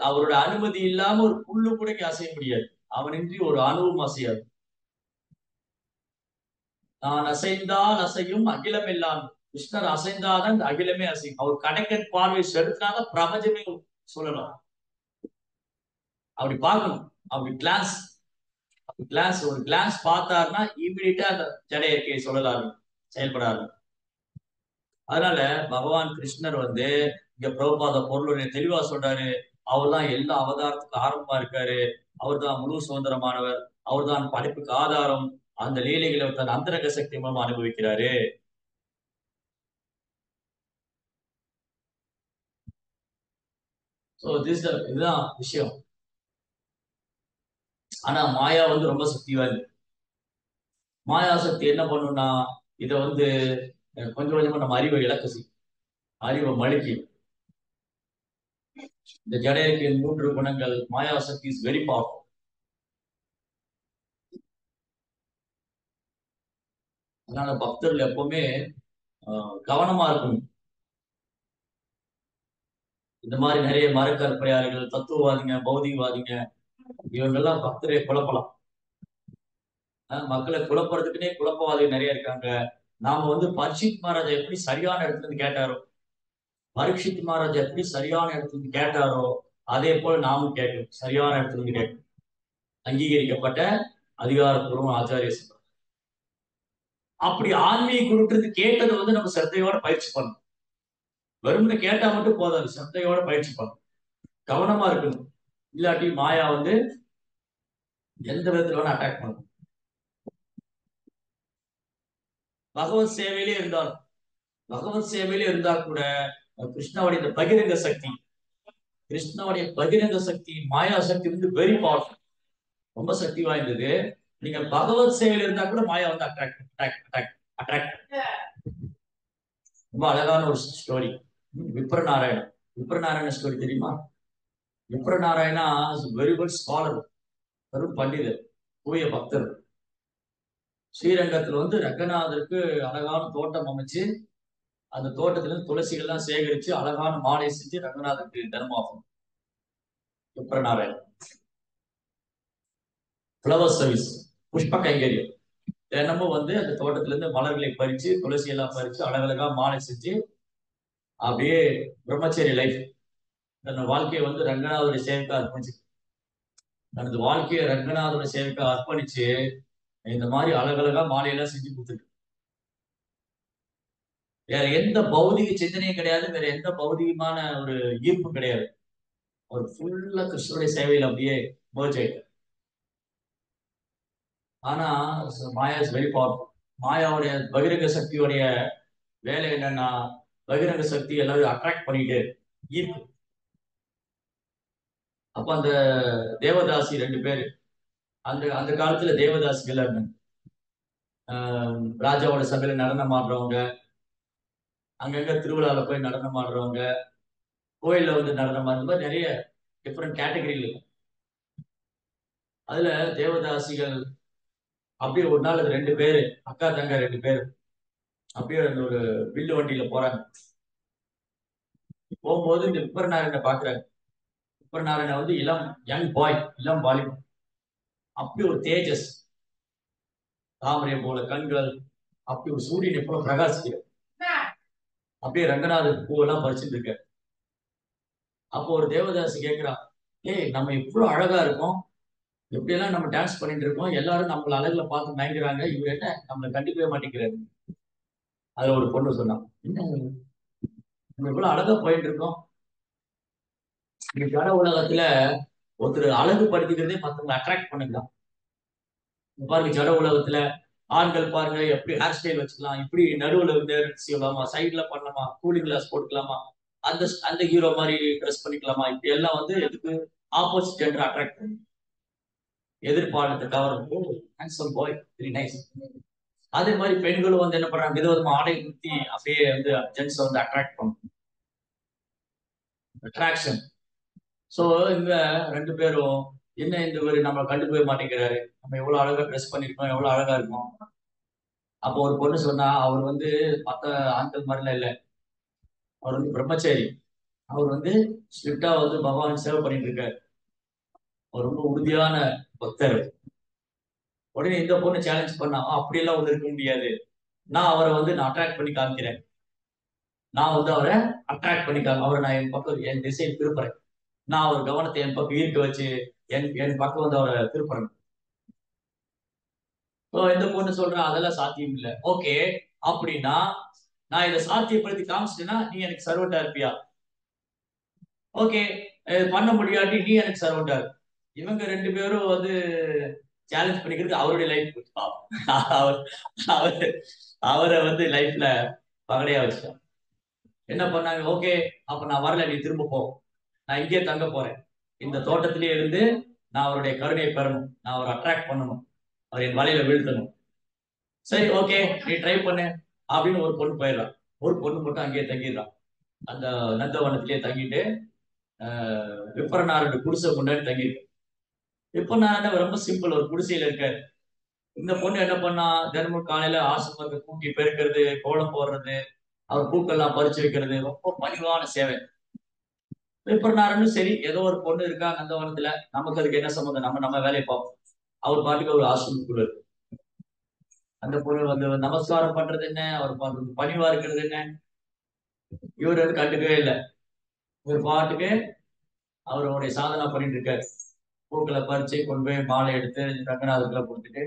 அவரோட அனுமதி இல்லாம ஒரு புல்லு கூட அசைய முடியாது. அவனின்றி ஒரு அணுவும் அசையாது. நான் அசைந்தால் அசையும் அகிலம் எல்லாம். கிருஷ்ணர் அசைந்தாதான் இந்த அகிலமே அசையும். அவர் கடைக்கன் பார்வை செலுத்தினாதான் பிரபஞ்சமே சொல்லலாம். அப்படி பார்க்கணும். அப்படி கிளான்ஸ் ஒரு கிளான்ஸ் பார்த்தாருன்னா இமீடியட்டா அந்த ஜட இயற்கையை சொல்லலாம், செயல்படாது. அதனால பகவான் கிருஷ்ணர் இங்க பிரபுபாத பொருளுடைய தெளிவா சொல்றாரு. அவர் தான் எல்லா அவதாரத்துக்கு ஆரம்பமா இருக்காரு. அவர் தான் முழு சுதந்திரமானவர். அவர் தான் படைப்புக்கு ஆதாரம். அந்த லீலைகளை தன் அந்தரங்க சக்தி மூலமா அனுபவிக்கிறாரு. ஸோ இதுதான் விஷயம். ஆனா மாயா வந்து ரொம்ப சக்திவாய்ந்தது. மாயா சக்தி என்ன பண்ணும்னா இதை வந்து கொஞ்சம் கொஞ்சமா நம்ம அறிவை இழக்க செய்யும், அறிவை மழுக்கி. இந்த ஜடையருக்கு 3 குணங்கள். மாயா சக்தி இஸ் வெரி பவர்ஃபுல். அதனால பக்தர்கள் எப்பவுமே கவனமா இருக்கணும். இந்த மாதிரி நிறைய மரக்கற்பையாளர்கள், தத்துவவாதிங்க, பௌதிகவாதிங்க, இவங்கெல்லாம் பக்தரை குழப்பலாம். மக்களை குழப்பறதுக்குன்னே குழப்பவாதிகள் நிறைய இருக்காங்க. நாம வந்து பரீட்சித் மகாராஜா எப்படி சரியான இடத்துல இருந்து கேட்டாரோ, பரீட்சித் மகாராஜா எப்படி சரியான இடத்துல இருந்து கேட்டாரோ, அதே போல நாமும் கேட்கணும். சரியான இடத்துல இருந்து கேட்கணும். அங்கீகரிக்கப்பட்ட அதிகாரப்பூர்வ ஆச்சாரிய சபை. அப்படி ஆன்மீக குருட்டு கேட்டதை வந்து நம்ம சிரத்தையோட பயிற்சி பண்ணணும். வெறும்னு கேட்டா மட்டும் போதாது, சிரத்தையோட பயிற்சி பண்ணணும், கவனமா இருக்கணும். இல்லாட்டி மாயா வந்து எந்த விதத்துல வேணா அட்டாக் பண்ணணும். பகவத் சேவையிலே இருந்தாலும், பகவத் சேவையிலே இருந்தா கூட கிருஷ்ணாவுடைய இந்த பகிரங்க சக்தி, கிருஷ்ணாவுடைய பகிரங்க சக்தி, மாயா சக்தி வந்து வெரி பவர்ஃபுல், ரொம்ப சக்தி வாய்ந்தது. நீங்க பகவத் சேவையில இருந்தா கூட மாயா வந்து அட்ராக்ட். ரொம்ப அழகான ஒரு ஸ்டோரி. விப்ரநாராயணன். விப்ரநாராயண ஸ்டோரி தெரியுமா? விப்ரநாராயணா வெரி குட் ஸ்காலர், பெரும் பண்டிதர், தூய பக்தர். ஸ்ரீரங்கத்துல வந்து ரங்கநாதருக்கு அழகான தோட்டம் அமைச்சு, அந்த தோட்டத்துல இருந்து துளசிகள்லாம் சேகரிச்சு அழகான மாலை செஞ்சு ரங்கநாதருக்கு தர்மாகும். விப்ரநாராயணன் ஃப்ளவர் சர்வீஸ், புஷ்ப கைங்கரியம். தினமும் வந்து அந்த தோட்டத்துல இருந்து மலர்களை பறிச்சு, துளசி எல்லாம் பறிச்சு அழகழகா மாலை செஞ்சு அப்படியே பிரம்மச்சரிய லைஃப். தன் வாழ்க்கையை வந்து ரங்கநாதருடைய சேவைக்கு அர்ப்பணிச்சு, தனது வாழ்க்கையை ரங்கநாதருடைய சேவைக்கு அர்ப்பணிச்சு இந்த மாதிரி அழகழகா மாலையெல்லாம் செஞ்சு கொடுத்துருக்கு. வேற எந்த பௌதிக சிந்தனையும் கிடையாது, வேற எந்த பௌதிகமான ஒரு ஈர்ப்பும் கிடையாது. அவர் ஃபுல்லா கிருஷ்ணருடைய சேவையில் அப்படியே merge ஆயிட்டார். ஆனா மாயா இஸ் வெரி பவர்ஃபுல். மாயாவுடைய பகிரங்க சக்தியுடைய வேலை என்னன்னா, பகிரங்க சக்தி எல்லாரும் அட்ராக்ட் பண்ணிட்டே ஈர்க்கும். அப்ப அந்த தேவதாசி 2 பேரு, அந்த அந்த காலத்துல தேவதாசிகள் இருந்தாங்க. ராஜாவோட சபையில நடனம் ஆடுறவங்க, அங்கங்க திருவிழாவில் போய் நடனம் ஆடுறவங்க, கோயில்ல வந்து நடனம் ஆடுற மாதிரி நிறைய டிஃப்ரெண்ட் கேட்டகரியில் இருக்கும். அதுல தேவதாசிகள் அப்படியே ஒரு நாள் அது 2 பேரு, அக்கா தங்க 2 பேரு அப்படியே ஒரு வில்லு வண்டியில போறாங்க. போகும்போது இந்த விப்ரநாராயணனை பாக்குறாங்க. விப்ரநாராயணன் வந்து யங் பாய், இளம் வாலிபன். அப்படி ஒரு தேஜஸ், தாமரை போல கண்கள், அப்படி ஒரு சூரியனை போல பிரகாசிக்கிறார். அப்படியே ரங்கநாதர் பூவெல்லாம் பறிச்சுட்டு இருக்க. அப்போ ஒரு தேவதாசி கேட்கிறான், ஏய் நம்ம இவ்வளவு அழகா இருக்கோம், எப்படியெல்லாம் நம்ம டான்ஸ் பண்ணிட்டு இருக்கோம், எல்லாரும் நம்மள அழகுல பார்த்து மயங்குறாங்க, இவர் என்ன நம்மளை கண்டுக்கவே மாட்டேங்கிறாரு. அதுல ஒரு பொண்ணு சொன்னான், என்ன நம்ம இவ்வளவு அழகா போயிட்டு இருக்கோம், இந்த ஜட உலகத்துல ஒருத்தர் அழகு படுத்திக்கிறதே மற்றவங்களை அட்ராக்ட் பண்ணுங்களாம். பாருங்க ஜட உலகத்துல ஆண்கள் பாருங்க எப்படி ஹேர் ஸ்டைல் வச்சுக்கலாம், இப்படி நடுவுல வந்து செய்யலாமா, சைட்ல பண்ணலாமா, கூலிங் கிளாஸ் போட்டுக்கலாமா, அந்த அந்த ஹீரோ மாதிரி ட்ரெஸ் பண்ணிக்கலாமா, இப்படி எல்லாம் வந்து எதுக்கு ஆப்போசிட் ஜெண்டர் அட்ராக்ட் பண்ணும், எதிர்பார்த்து கவரும். Handsome boy, very nice. அதே மாதிரி பெண்களும் வந்து என்ன பண்றாங்க, விதவிதமா ஆடை குத்தி அப்படியே வந்து ஜென்ஸ் வந்து அட்ராக்ட் பண்ணும், அட்ராக்ஷன். சோ இங்க 2 பேரும் என்ன இந்த ஒரு நம்ம கண்டுக்கவே மாட்டேங்கிறாரு, நம்ம எவ்வளவு அழகா ட்ரெஸ் பண்ணிருக்கோம், எவ்வளவு அழகா இருக்கும். அப்போ ஒரு பொண்ணு சொன்னா, அவர் வந்து மத்த ஆண்கள் மாதிரிலாம் இல்ல, அவர் வந்து பிரம்மச்சாரி, அவர் வந்து ஸ்ட்ரிக்டா வந்து பகவான் சேவை பண்ணிட்டு இருக்காரு, அவர் ரொம்ப உறுதியான பக்தர். உடனே இந்த பொண்ணு சேலஞ்ச் பண்ணா, அப்படி எல்லாம் ஒண்ணு இருக்க முடியாது, நான் அவரை வந்து நான் அட்ராக்ட் பண்ணி காமிக்கிறேன், நான் வந்து அவரை அட்ராக்ட் பண்ணி அவரை நான் என் பக்கம் என் திசையை திருப்புறேன், நான் அவர் கவனத்தை என் பக்கம் ஈர்க்க வச்சு என் பக்கம் வந்து அவரை திருப்புறேன். இந்த பொண்ணு சொல்றேன் அதெல்லாம் சாத்தியம் இல்லை. ஓகே, அப்படின்னா நான் இதை சாத்தியப்படுத்தி காமிச்சிட்டேன்னா நீ எனக்கு சர்வெண்டா இருப்பியா? ஓகே, பண்ண முடியாட்டி நீ எனக்கு சர்வெண்டா இரு. இவங்க 2 பேரும் வந்து சேலஞ்ச் பண்ணிக்கிறது அவருடைய லைஃப். அவர் அவரை வந்து லைஃப்ல பகடையா வச்சுட்டான். என்ன பண்ணாங்க, ஓகே அப்ப நான் வரல, நீ திரும்ப போ. நான் இங்கே தங்க போறேன், இந்த தோட்டத்திலே இருந்து நான் அவருடைய கருணையை பெறணும், நான் அவரை அட்ராக்ட் பண்ணணும், அவர் என் வலையில வீழ்த்தணும். சரி ஓகே நீ ட்ரை பண்ணு அப்படின்னு ஒரு பொண்ணு போயிடறான். ஒரு பொண்ணு மட்டும் அங்கேயே தங்கிடுறான். அந்த நந்தவனத்திலேயே தங்கிட்டு விப்பரனாரோட குடிசை முன்னாடி தங்கிட்டு. விப்பரனார் ரொம்ப சிம்பிள், ஒரு குடிசையில இருக்காரு. இந்த பொண்ணு என்ன பண்ணா, தினமும் காலையில ஆசிரமத்தை கூட்டி பெருக்கிறது, கோலம் போடுறது, அவர் பூக்கள்லாம் பறிச்சு வைக்கிறது, ரொம்ப பணிவான சேவை. விப்பரனாருன்னு சரி ஏதோ ஒரு பொண்ணு இருக்கா நந்தவனத்துல, நமக்கு அதுக்கு என்ன சம்மந்தம், நம்ம நம்ம வேலையை பார்ப்போம். அவர் பாட்டுக்கு ஒரு ஆசிரமத்துக்குள்ள இருக்கு. அந்த பொண்ணு வந்து நமஸ்காரம் பண்றது என்ன, அவர் பணிவா இருக்கிறது என்ன, இவர் வந்து கண்டுக்கவே இல்லை. இவர் பாட்டுக்கு அவருடைய சாதனை பண்ணிட்டு இருக்காரு. பூக்களை பறிச்சு கொண்டு போய் மாலை எடுத்து ரங்கநாதருக்குள்ள கொடுத்துட்டு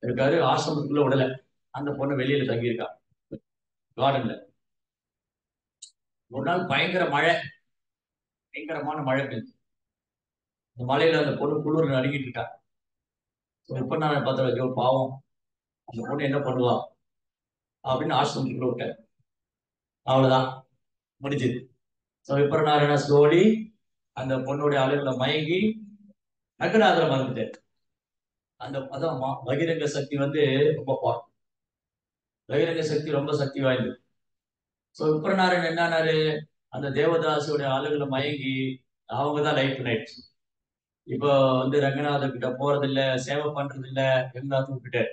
இருக்காரு. ஆசிரமத்துக்குள்ள விடல. அந்த பொண்ணு வெளியில தங்கியிருக்கா கார்டன்ல. ஒரு நாள் பயங்கர மழை, பயங்கரமான மழை பெய்யுது. இந்த மழையில அந்த பொண்ணு குளிர் நடுங்கிட்டு இருக்கா. இப்ப நான் பார்த்தா பாவம், அந்த பொண்ணு என்ன பண்ணுவா அப்படின்னு ஆசிரமத்துக்குள்ள விட்டாரு. அவ்வளவுதான், முடிஞ்சது. விப்பரநாராயண ஸ்லோலி அந்த பொண்ணுடைய அழகுல மயங்கி ரங்கநாதரை மறந்துட்டாரு. அந்த அதான் பகிரங்க சக்தி வந்து ரொம்ப பகிரங்க சக்தி ரொம்ப சக்தி வாய்ந்தது. விப்பரநாராயணன் என்னாரு, அந்த தேவதாசியோட அழகுல மயங்கி அவங்கதான் லைஃப் நைட். இப்போ வந்து ரங்கநாதர் கிட்ட போறதில்ல, சேவை பண்றது இல்ல, எல்லாத்தையும் விட்டுட்டாரு.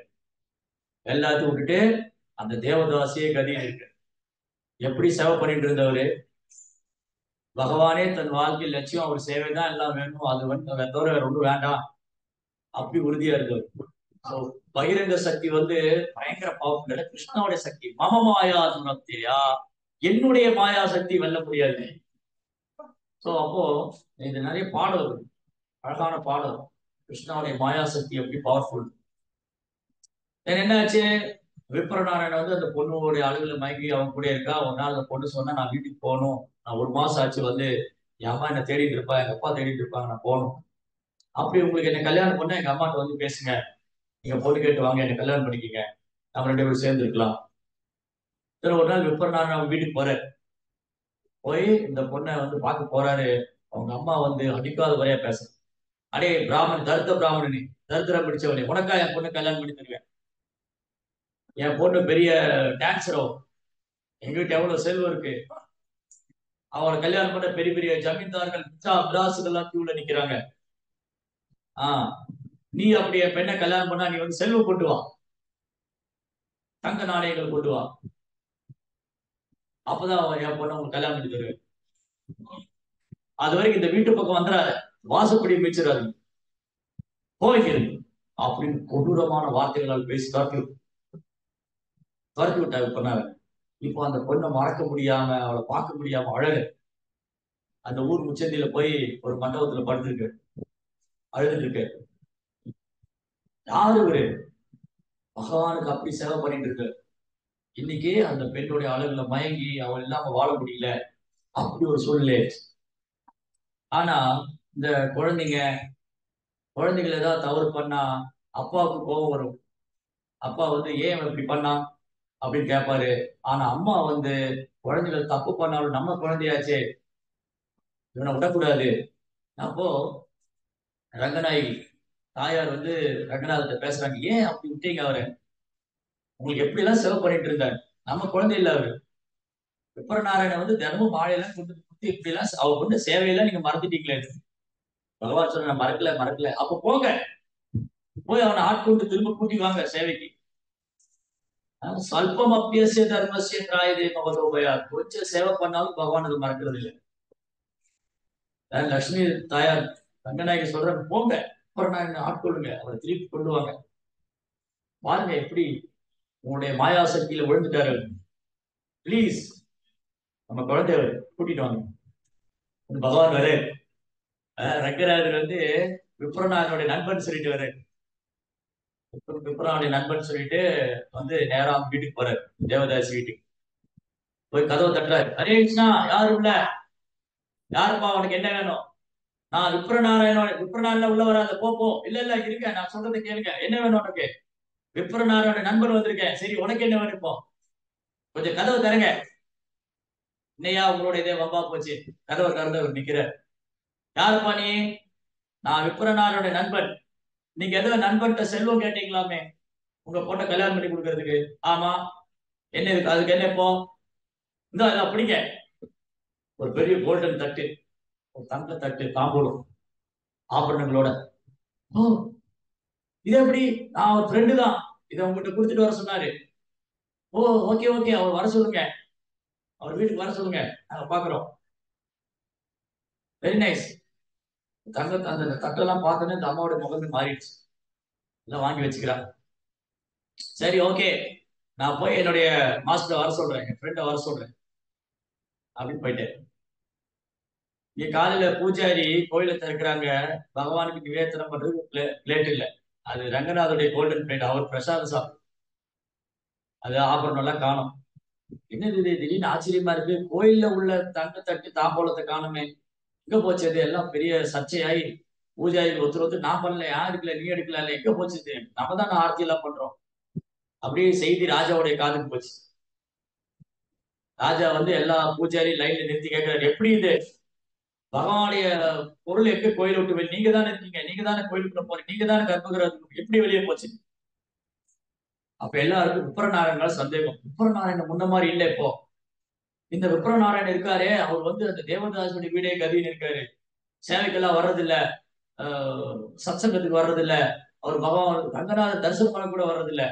எல்லாத்தையும் விட்டுட்டு அந்த தேவதாசியே கதியில் இருக்கு. எப்படி சேவை பண்ணிட்டு இருந்தவரு, பகவானே தன் வாழ்க்கை லட்சியம் அவர் சேவை தான் எல்லாம் வேணும், அது வந்து அதை தவிர வேற ஒன்றும் வேண்டாம், அப்படி உறுதியா இருந்தவர். பகிரங்க சக்தி வந்து பயங்கர பவர்ஃபுல். கிருஷ்ணாவுடைய சக்தி மம மாயா துரத்தியா, என்னுடைய மாயா சக்தி வெல்ல முடியாது. அப்போ இது நிறைய பாடம் இருக்கு, அழகான பாடம். கிருஷ்ணாவுடைய மாயா சக்தி எப்படி பவர்ஃபுல். என்னாச்சு, விப்பரநாராயணன் வந்து அந்த பொண்ணுடைய அழகுல மயங்கி அவங்க கூட இருக்கா. ஒரு நாள் அந்த பொண்ணு சொன்னா, நான் வீட்டுக்கு போகணும், நான் 1 மாசம் ஆச்சு வந்து என் அம்மா என்ன தேடிட்டு இருப்பா, எங்க அப்பா தேடிட்டு இருப்பாங்க, நான் போகணும். அப்படி உங்களுக்கு என்ன கல்யாணம் பண்ண எங்க அம்மாட்ட வந்து பேசுங்க, நீங்க பொண்ணு கேட்டு வாங்க, என்ன கல்யாணம் பண்ணிக்கங்க, நம்ம 2 பேரும் சேர்ந்து இருக்கலாம். சரி ஒரு நாள் விப்பரநாராயணன் அவங்க வீட்டுக்கு போறாரு. போய் இந்த பொண்ணை வந்து பார்க்க போறாரு. அவங்க அம்மா வந்து அடிக்காத வரையா பேச, அடே பிராமணன், தரித்திர பிராமணனே, தரித்திரம் பிடிச்சவனே, உனக்கா என் பொண்ணு கல்யாணம் பண்ணி தருவேன், என் பொண்ணு பெரிய டான்ஸரோ, எங்கிட்ட எவ்வளவு செல்வம் இருக்கு, அவளை கல்யாணம் பண்ண பெரிய பெரிய ஜமீன்தார்கள் பிராசுகள்லாம் கியூல நிக்கிறாங்க. நீ அப்படியே பெண்ணை கல்யாணம் பண்ணா நீ வந்து செல்வம் கொண்டு வா, தங்க நாணயங்கள் கொண்டு வா, அப்பதான் என் பொண்ணு உங்களுக்கு கல்யாணம் பண்ணி தருவேன். அது வரைக்கும் இந்த வீட்டு பக்கம் வந்துடாத, வாசப்படி மிச்சிடாது, போய்க்கிறது அப்படின்னு கொடூரமான வார்த்தைகளால் பேசி துரத்தி விட்டாங்க பொண்ணாங்க. இப்போ அந்த பொண்ணை மறக்க முடியாம, அவளை பார்க்க முடியாம அழகு அந்த ஊர் உச்சந்தியில போய் ஒரு மண்டபத்துல படுத்திருக்கு, அழுதுட்டு இருக்கு. யாரு இவரு, பகவானுக்கு அப்படி சேவை பண்ணிட்டு இருக்கு. இன்னைக்கு அந்த பெண்ணுடைய அழகுல மயங்கி அவள் இல்லாம வாழ முடியல, அப்படி ஒரு சூழ்நிலை. ஆனா இந்த குழந்தைகள் ஏதாவது தவறு பண்ணா அப்பாவுக்கு கோபம் வரும். அப்பா வந்து ஏன் இப்படி பண்ணா அப்படின்னு கேட்பாரு. ஆனா அம்மா வந்து குழந்தைகள் தப்பு பண்ணாலும் நம்ம குழந்தையாச்சே, இவனை விடக்கூடாது. அப்போ ரங்கநாயகி தாயார் வந்து ரங்கநாதத்தை பேசுறாங்க, ஏன் அப்படி விட்டீங்க அவரை, உங்களுக்கு எப்படி எல்லாம் சேவை பண்ணிட்டு இருந்தாரு, நம்ம குழந்தை இல்ல அவரு. விப்பரநாராயணன் வந்து தினமும் மாலையெல்லாம் கொண்டு குத்தி இப்படி எல்லாம் அவர் கொண்டு சேவையெல்லாம் நீங்க மறந்துட்டீங்களே. பகவான் சொன்ன, நான் மறக்கல. அப்ப போங்க, போய் அவனை ஆட்கொண்டு திரும்ப கூட்டி வாங்க சேவைக்கு. ஸ்வல்பம் அப்பியசிய தர்மசிய திராயதே மகதோபயா, கொஞ்சம் சேவை பண்ணாலும் பகவான் அது மறக்கிறது இல்லை. லட்சுமி தாயார் ரங்கநாயகி சொல்றாங்க, போங்க விப்பரநாராயணனை ஆட்கொள்ளுங்க, அவரை திருப்பி கொண்டு வாங்க. பாருங்க எப்படி உங்களுடைய மாயா சக்தியில விழுந்துட்டாரு, பிளீஸ் நம்ம குழந்தைய கூட்டிட்டு வாங்க. பகவான் வர ரங்கநாதர் வந்து விப்பரநாதனுடைய நண்பன் சொல்லிட்டு வர, விப்பரனுடைய நண்பன் சொல்லிட்டு வந்து நேரா வீட்டுக்கு போறாரு, தேவதாசி வீட்டுக்கு போய் கதவை தட்டுறாரு. ஹரே கிருஷ்ணா, யாரும் இல்ல, யாருப்பா உனக்கு என்ன வேணும்? நான் விப்பரநாராயண உள்ள வராத, போ. இல்ல இருக்க, நான் சொல்றதை கேளுங்க, என்ன வேணும் உனக்கு? விப்பரநாராயண நண்பன் வந்திருக்கேன். சரி உனக்கு என்ன வேணும் இப்போ, கொஞ்சம் கதவை தரங்க. இன்னையா உங்களோட இதே வம்பா போச்சு, கதவை திறந்து அவர் நிக்கிறார். யாருப்பா நீ? நான் விப்ரநாதனுடைய நண்பன். நீங்க ஏதோ நண்பன்கிட்ட செல்வம் கேட்டீங்களாமே உங்க பொண்ணை கல்யாணம் பண்ணி கொடுக்கறதுக்கு. ஆமா, என்ன இருக்கு அதுக்கு என்ன இப்போ? இந்த அப்படிங்க ஒரு பெரிய கோல்டன் தட்டு, ஒரு தங்க தட்டு, தாம்பூலம் ஆபரணங்களோட. ஓ, இது எப்படி? நான் ஒரு ஃப்ரெண்டு தான், இதை உங்ககிட்ட கொடுத்துட்டு வர சொன்னாரு. ஓ, ஓகே ஓகே, அவர் வர சொல்லுங்க, அவர் வீட்டுக்கு வர சொல்லுங்க, நாங்க பாக்குறோம். Very nice. தங்க அந்த தட்டெல்லாம் பார்த்தோன்னே இந்த அம்மாவோட முகமே மாறிடுச்சு. எல்லாம் வாங்கி வச்சுக்கிறான். சரி ஓகே, நான் போய் என்னுடைய மாஸ்டரை வர சொல்றேன், என் ஃப்ரெண்டை வர சொல்றேன் அப்படின்னு போயிட்டேன். இங்க காலையில பூஜாரி கோயில திறக்கிறாங்க, பகவானுக்கு நிவேதனம் பண்றது பிளேட் இல்ல, அது ரங்கநாதருடைய கோல்டன் பிளேட், அவர் பிரசாதம் சாப்பிடும். அது ஆபரணம் எல்லாம் காணும். என்னது இது திடீர்னு ஆச்சரியமா இருக்கு, கோயில்ல உள்ள தங்க தட்டு தாம்பூலத்தை காணுமே, எங்க போச்சு? அது எல்லாம் பெரிய சர்ச்சையாகி பூஜாரி ஒருத்தர் நான் பண்ணல, யாரும் எடுக்கல, நீ எடுக்கல, இல்ல எங்க போச்சு? நம்ம தான் ஆர்த்தி எல்லாம் பண்றோம். அப்படியே செய்தி ராஜாவுடைய காதுக்கு போச்சு. ராஜா வந்து எல்லா பூஜாரியும் லைன்ல நிறுத்தி கேட்கிறாரு, எப்படி இது பகவானுடைய பொருள் எங்க கோயில் விட்டு வெளியே? நீங்க தானே இருக்கீங்க, நீங்க தானே கோயிலுக்குள்ள போறீங்க, நீங்க தானே கர்ப்பகிரகத்துக்கு, எப்படி வெளியே போச்சு? அப்ப எல்லாருக்கும் விப்ரநாராயணன் சந்தேகம். விப்ரநாராயணன் முன்ன மாதிரி இல்லை இப்போ. இந்த விப்ரநாராயணன் இருக்காரே, அவர் வந்து அந்த தேவதாசுடைய வீடே கதின்னு இருக்காரு, சேவைக்கெல்லாம் வர்றதில்ல, சத்சங்கத்துக்கு வர்றதில்ல, அவர் பகவான் ரங்கநாதர் தரிசனம் பண்ண கூட வர்றதில்ல,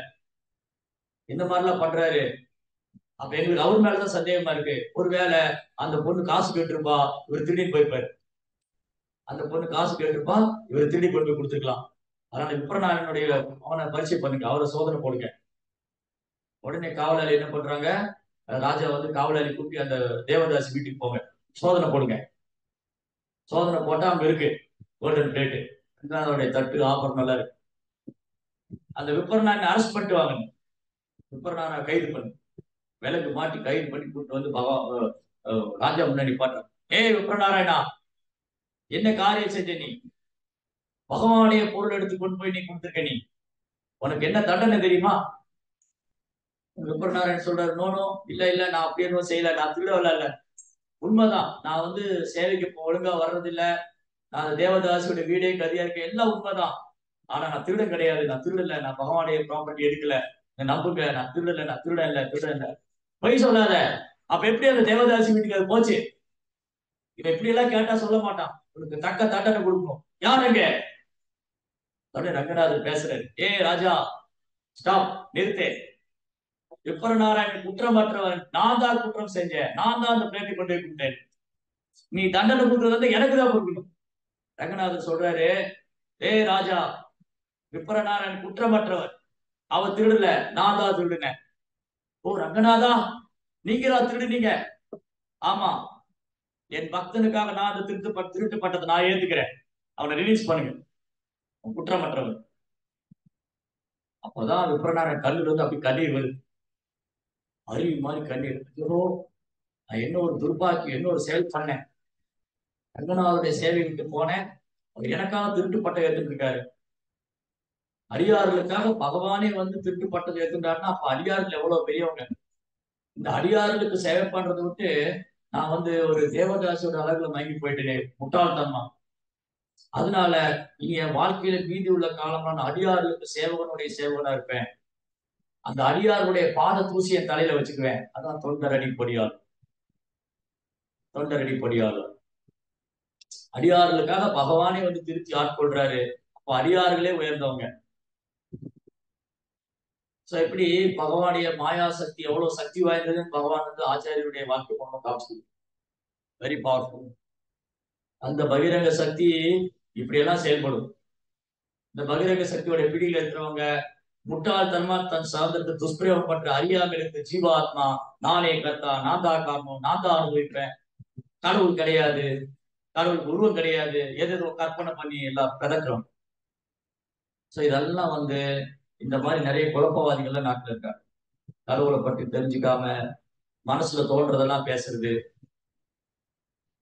இந்த மாதிரிலாம் பண்றாரு. அப்ப எங்களுக்கு அவர் மேலதான் சந்தேகமா இருக்கு. ஒருவேளை அந்த பொண்ணு காசு கேட்டிருப்பா, இவர் திருடி போய்ப்பாரு. அந்த பொண்ணு காசு கேட்டிருப்பா, இவர் திருடி கொண்டு போய் கொடுத்துருக்கலாம். அதனால விப்ரநாராயணனுடைய அவனை பரிச்சை பண்ணுங்க, அவரை சோதனை போடுங்க. உடனே காவலாளி என்ன பண்றாங்க, ராஜா வந்து காவலாளி கூப்பி அந்த தேவதாசி வீட்டுக்கு போங்க, சோதனை போடுங்க. சோதனை போட்டா அங்க இருக்கு கோல்டன் பிளேட்டு, ரங்கநாதனுடைய தட்டு, ஆபரணம் எல்லாம் இருக்கு. அந்த விப்ரநாராயணன் அரெஸ்ட் பண்ணிட்டு வாங்க, விப்ரநாராயண கைது பண்ணு, விலங்கு மாட்டி கைது பண்ணி கூப்பிட்டு வந்து ராஜா முன்னாடி பாட்டான். ஏய் விப்ரநாராயணா, என்ன காரியம் செஞ்ச நீ? பகவானுடைய பொருள் எடுத்து கொண்டு போய் நீ கொடுத்துருக்க, நீ உனக்கு என்ன தண்டனை தெரியுமா? விப்ரநாராயணன் சொல்றாரு, நோனோ, இல்ல இல்ல, நான் அப்படி எதுவும் செய்யல, நான் திருடவல இல்ல, உண்மைதான், நான் வந்து சேவைக்கு ஒழுங்கா வர்றதில்ல, நான் தேவதாசியோட வீடே கதியா இருக்க, எல்லாம் உண்மைதான். ஆனா நான் திருடன் கிடையாது, நான் திருடல, நான் பகவானுடைய ப்ராப்பர்ட்டி எடுக்கல, நம்புங்க, நான் திருடல, நான் திருட இல்ல. பொய் சொல்லாத. அப்ப எப்படி அந்த தேவதாசி வீட்டுக்கு அது போச்சு? இவன் இப்படி எல்லாம் கேட்டா சொல்ல மாட்டான், உனக்கு தக்க தண்டனை கொடுக்கணும். யாருங்க? ரங்கநாதர் பேசுறாரு, ஏ ராஜா, ஸ்டாப், நிறுத்தே. விப்ரநாராயணன் குற்றமற்றவன், நான் தான் குற்றம் செஞ்சேன், நான் தான் அந்த பிளேட்டை கொண்டு போய் கொடுத்தேன், நீ தண்டனை கொடுக்கறது வந்து எனக்கு தான் கொடுக்கணும். ரங்கநாதர் சொல்றாரு, ஏ ராஜா, விப்ரநாராயணன் குற்றமற்றவன், அவன் திருடல, நான் தான் திருடுனேன். ஓ ரங்கநாதா, நீங்களா திருடுனீங்க? ஆமா, என் பக்தனுக்காக நான் அந்த திருட்டுப்பட்டதை நான் ஏத்துக்கிறேன், அவனை ரிலீஸ் பண்ணுங்க, குற்றமற்றவன். அப்பதான் விப்ரநாராயணன் கல்லூர் வந்து அப்படி கண்ணீர் வருது, அருவி மாதிரி கண்ணீர். ஐயோ, நான் என்ன ஒரு துர்பாக்கியம், என்ன ஒரு செயல் பண்ணேன், ரங்கநாதருடைய சேவை விட்டு போனேன், அவர் எனக்காக திருட்டு பட்டம் ஏத்துட்டு இருக்காரு. அடியார்களுக்காக பகவானே வந்து திருட்டு பட்டம் ஏத்துட்டாருன்னா அப்ப அடியார்கள் எவ்வளவு பெரியவங்க. இந்த அடியார்களுக்கு சேவை பண்றதை விட்டு நான் வந்து ஒரு தேவதாசியோட அளவுல மயங்கி போயிட்டேனே, முட்டாள்தனமா. அதனால இனி என் வாழ்க்கையில மீதி உள்ள காலம் நான் அடியார்களுக்கு சேவகனுடைய சேவகனா இருப்பேன், அந்த அடியாருடைய பாத தூசி என் தலையில வச்சுக்குவேன். அதான் தொண்டரடி பொடியாள், தொண்டரடி பொடியாள். அடியார்களுக்காக பகவானே வந்து திருத்தி ஆட்கொள்றாரு, அப்ப அடியார்களே உயர்ந்தவங்க. சோ எப்படி பகவானுடைய மாயா சக்தி எவ்வளவு சக்தி வாய்ந்ததுன்னு பகவான் வந்து ஆச்சாரியருடைய வாழ்க்கை மூலமா காமிச்சு, வெரி பவர்ஃபுல். அந்த பகிரங்க சக்தி இப்படி எல்லாம் செயல்படும். இந்த பகிரங்க சக்தியோட பிடியில இருக்கிறவங்க முட்டாள்தனமா தன் சார்ந்த துஷ்பிரயோகம் பண்ற அறியாமலுக்கு ஜீவாத்மா, நானே கர்த்தா, நான் தான் காரணம், நான் தான் அனுபவிக்கிறேன், கடவுள் கிடையாது, கடவுளுக்கு உருவம் கிடையாது, எதோ கற்பனை பண்ணி எல்லாம் பிதக்கிறோம். சோ இதெல்லாம் வந்து இந்த மாதிரி நிறைய குழப்பவாதிகள்லாம் நாட்டுல இருக்காங்க. கடவுளை பற்றி தெரிஞ்சுக்காம மனசுல தோன்றதெல்லாம் பேசுறது,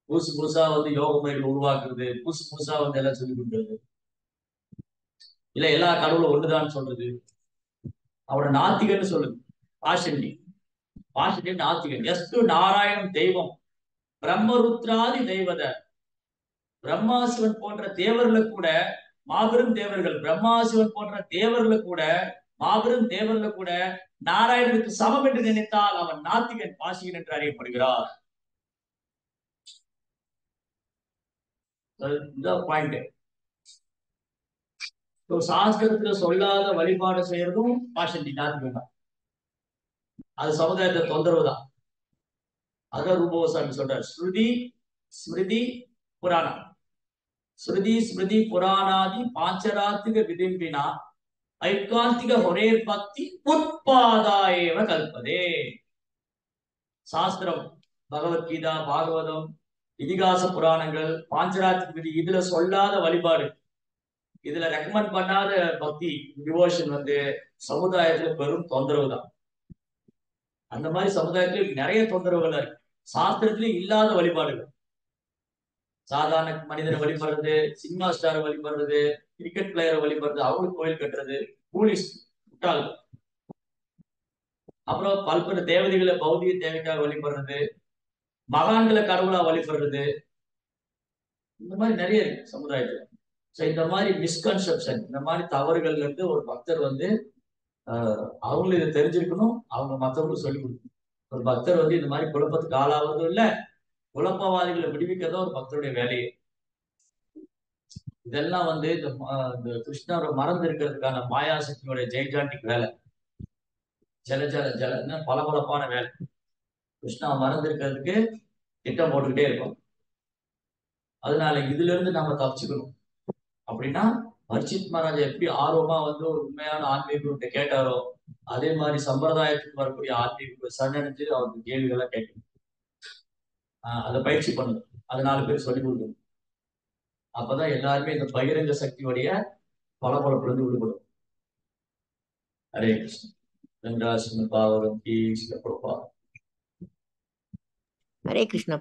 புதுசு புதுசா வந்து யோக முறைகள் உருவாக்குறது, புதுசு புதுசா வந்து எல்லாம் சொல்லி கொடுக்குறது, இல்ல எல்லா கடவுளும் ஒண்ணுதான்னு சொல்றது, அவரோட நாத்திகன்னு சொல்லுது. பாஷண்டி பாசிட்டிவ் நாத்திகன். எஸ்து நாராயணம் தெய்வம் பிரம்மருத்ராதி தெய்வத. பிரம்மாசிவன் போன்ற தேவர்களை கூட, மாபெரும் தேவர்கள், பிரம்மாசிவன் போன்ற தேவர்களை கூட, மாபெரும் தேவர்களை கூட நாராயணனுக்கு சமம் என்று நினைத்தால் அவன் நாத்திகன், பாசிகன் என்று அறியப்படுகிறார். பாயிண்ட். சாஸ்திரத்துல சொல்லாத வழிபாடு செய்யறதும் பாஷண்டி, நாத்திகம் தான். அது சமுதாயத்தை தொந்தரவு தான். அதான் ரூபோசாமி சொல்றார், ஸ்ருதி ஸ்மிருதி புராணம். ஸ்ருதி ஸ்மிருதி புராணாதி பாஞ்சராத்திக விதிம்பினா ஐகாந்திக ஒரே பக்தி உட்பாதாயேவ கல்பதே. சாஸ்திரம், பகவத்கீதா, பாகவதம், இதிகாச புராணங்கள், பாஞ்சராத்திக விதி, இதுல சொல்லாத வழிபாடு, இதுல ரெக்கமெண்ட் பண்ணாத பக்தி, டிவோஷன் சமுதாயத்துல பெரும் தொந்தரவு தான். அந்த மாதிரி சமுதாயத்துல நிறைய தொந்தரவுகள் இருக்கு. சாஸ்திரத்திலே இல்லாத வழிபாடுகள், சாதாரண மனிதனை வழிபடுறது, சினிமா ஸ்டாரை வழிபடுறது, கிரிக்கெட் பிளேயரை வழிபடுறது, அவங்களுக்கு கோயில் கட்டுறது, போலீஸ் முட்டாள். அப்புறம் பல்வேறு தேவதைகளை பௌதிக தேவைக்காக வழிபடுறது, மகான்களை கடவுளா வழிபடுறது, இந்த மாதிரி நிறைய இருக்கு சமுதாயத்துல. ஸோ இந்த மாதிரி மிஸ்கன்செப்ஷன், இந்த மாதிரி தவறுகள்ல இருந்து ஒரு பக்தர் அவங்களும் இதை தெரிஞ்சிருக்கணும், அவங்க மற்றவங்களுக்கு சொல்லிக் கொடுக்கணும். ஒரு பக்தர் இந்த மாதிரி குழப்பத்துக்கு ஆளாவதும் இல்லை, குழப்பவாதிகளை விடுவிக்கிறதா ஒரு பக்தருடைய வேலையை. இதெல்லாம் இந்த கிருஷ்ணரை மறந்து இருக்கிறதுக்கான மாயாசக்தியோட ஜெய்ஜாண்டிக் வேலை, ஜல பளபளப்பான வேலை. கிருஷ்ணா மறந்து இருக்கிறதுக்கு திட்டம் போட்டுக்கிட்டே இருக்கும். அதனால இதுல இருந்து நம்ம தப்பிச்சுக்கணும். அப்படின்னா பரீட்சித் மகாராஜா எப்படி ஆர்வமா ஒரு உண்மையான ஆன்மீக குருட்ட கேட்டாரோ, அதே மாதிரி சம்பிரதாயத்துக்கு வரக்கூடிய ஆன்மீக சரணடைஞ்சு அவருக்கு கேள்விகளை கேட்கணும். அதை பயிற்சி பண்ணணும். அது 4 பேர் சொல்லிக் கொடுக்கணும். அப்பதான் எல்லாருமே இந்த பகிரங்க சக்தியுடைய பளபளப்புல இருந்து விடுபடும். ஹரே கிருஷ்ண. ரங்கராஜன் பாவகம் கி. ஹரே கிருஷ்ணா.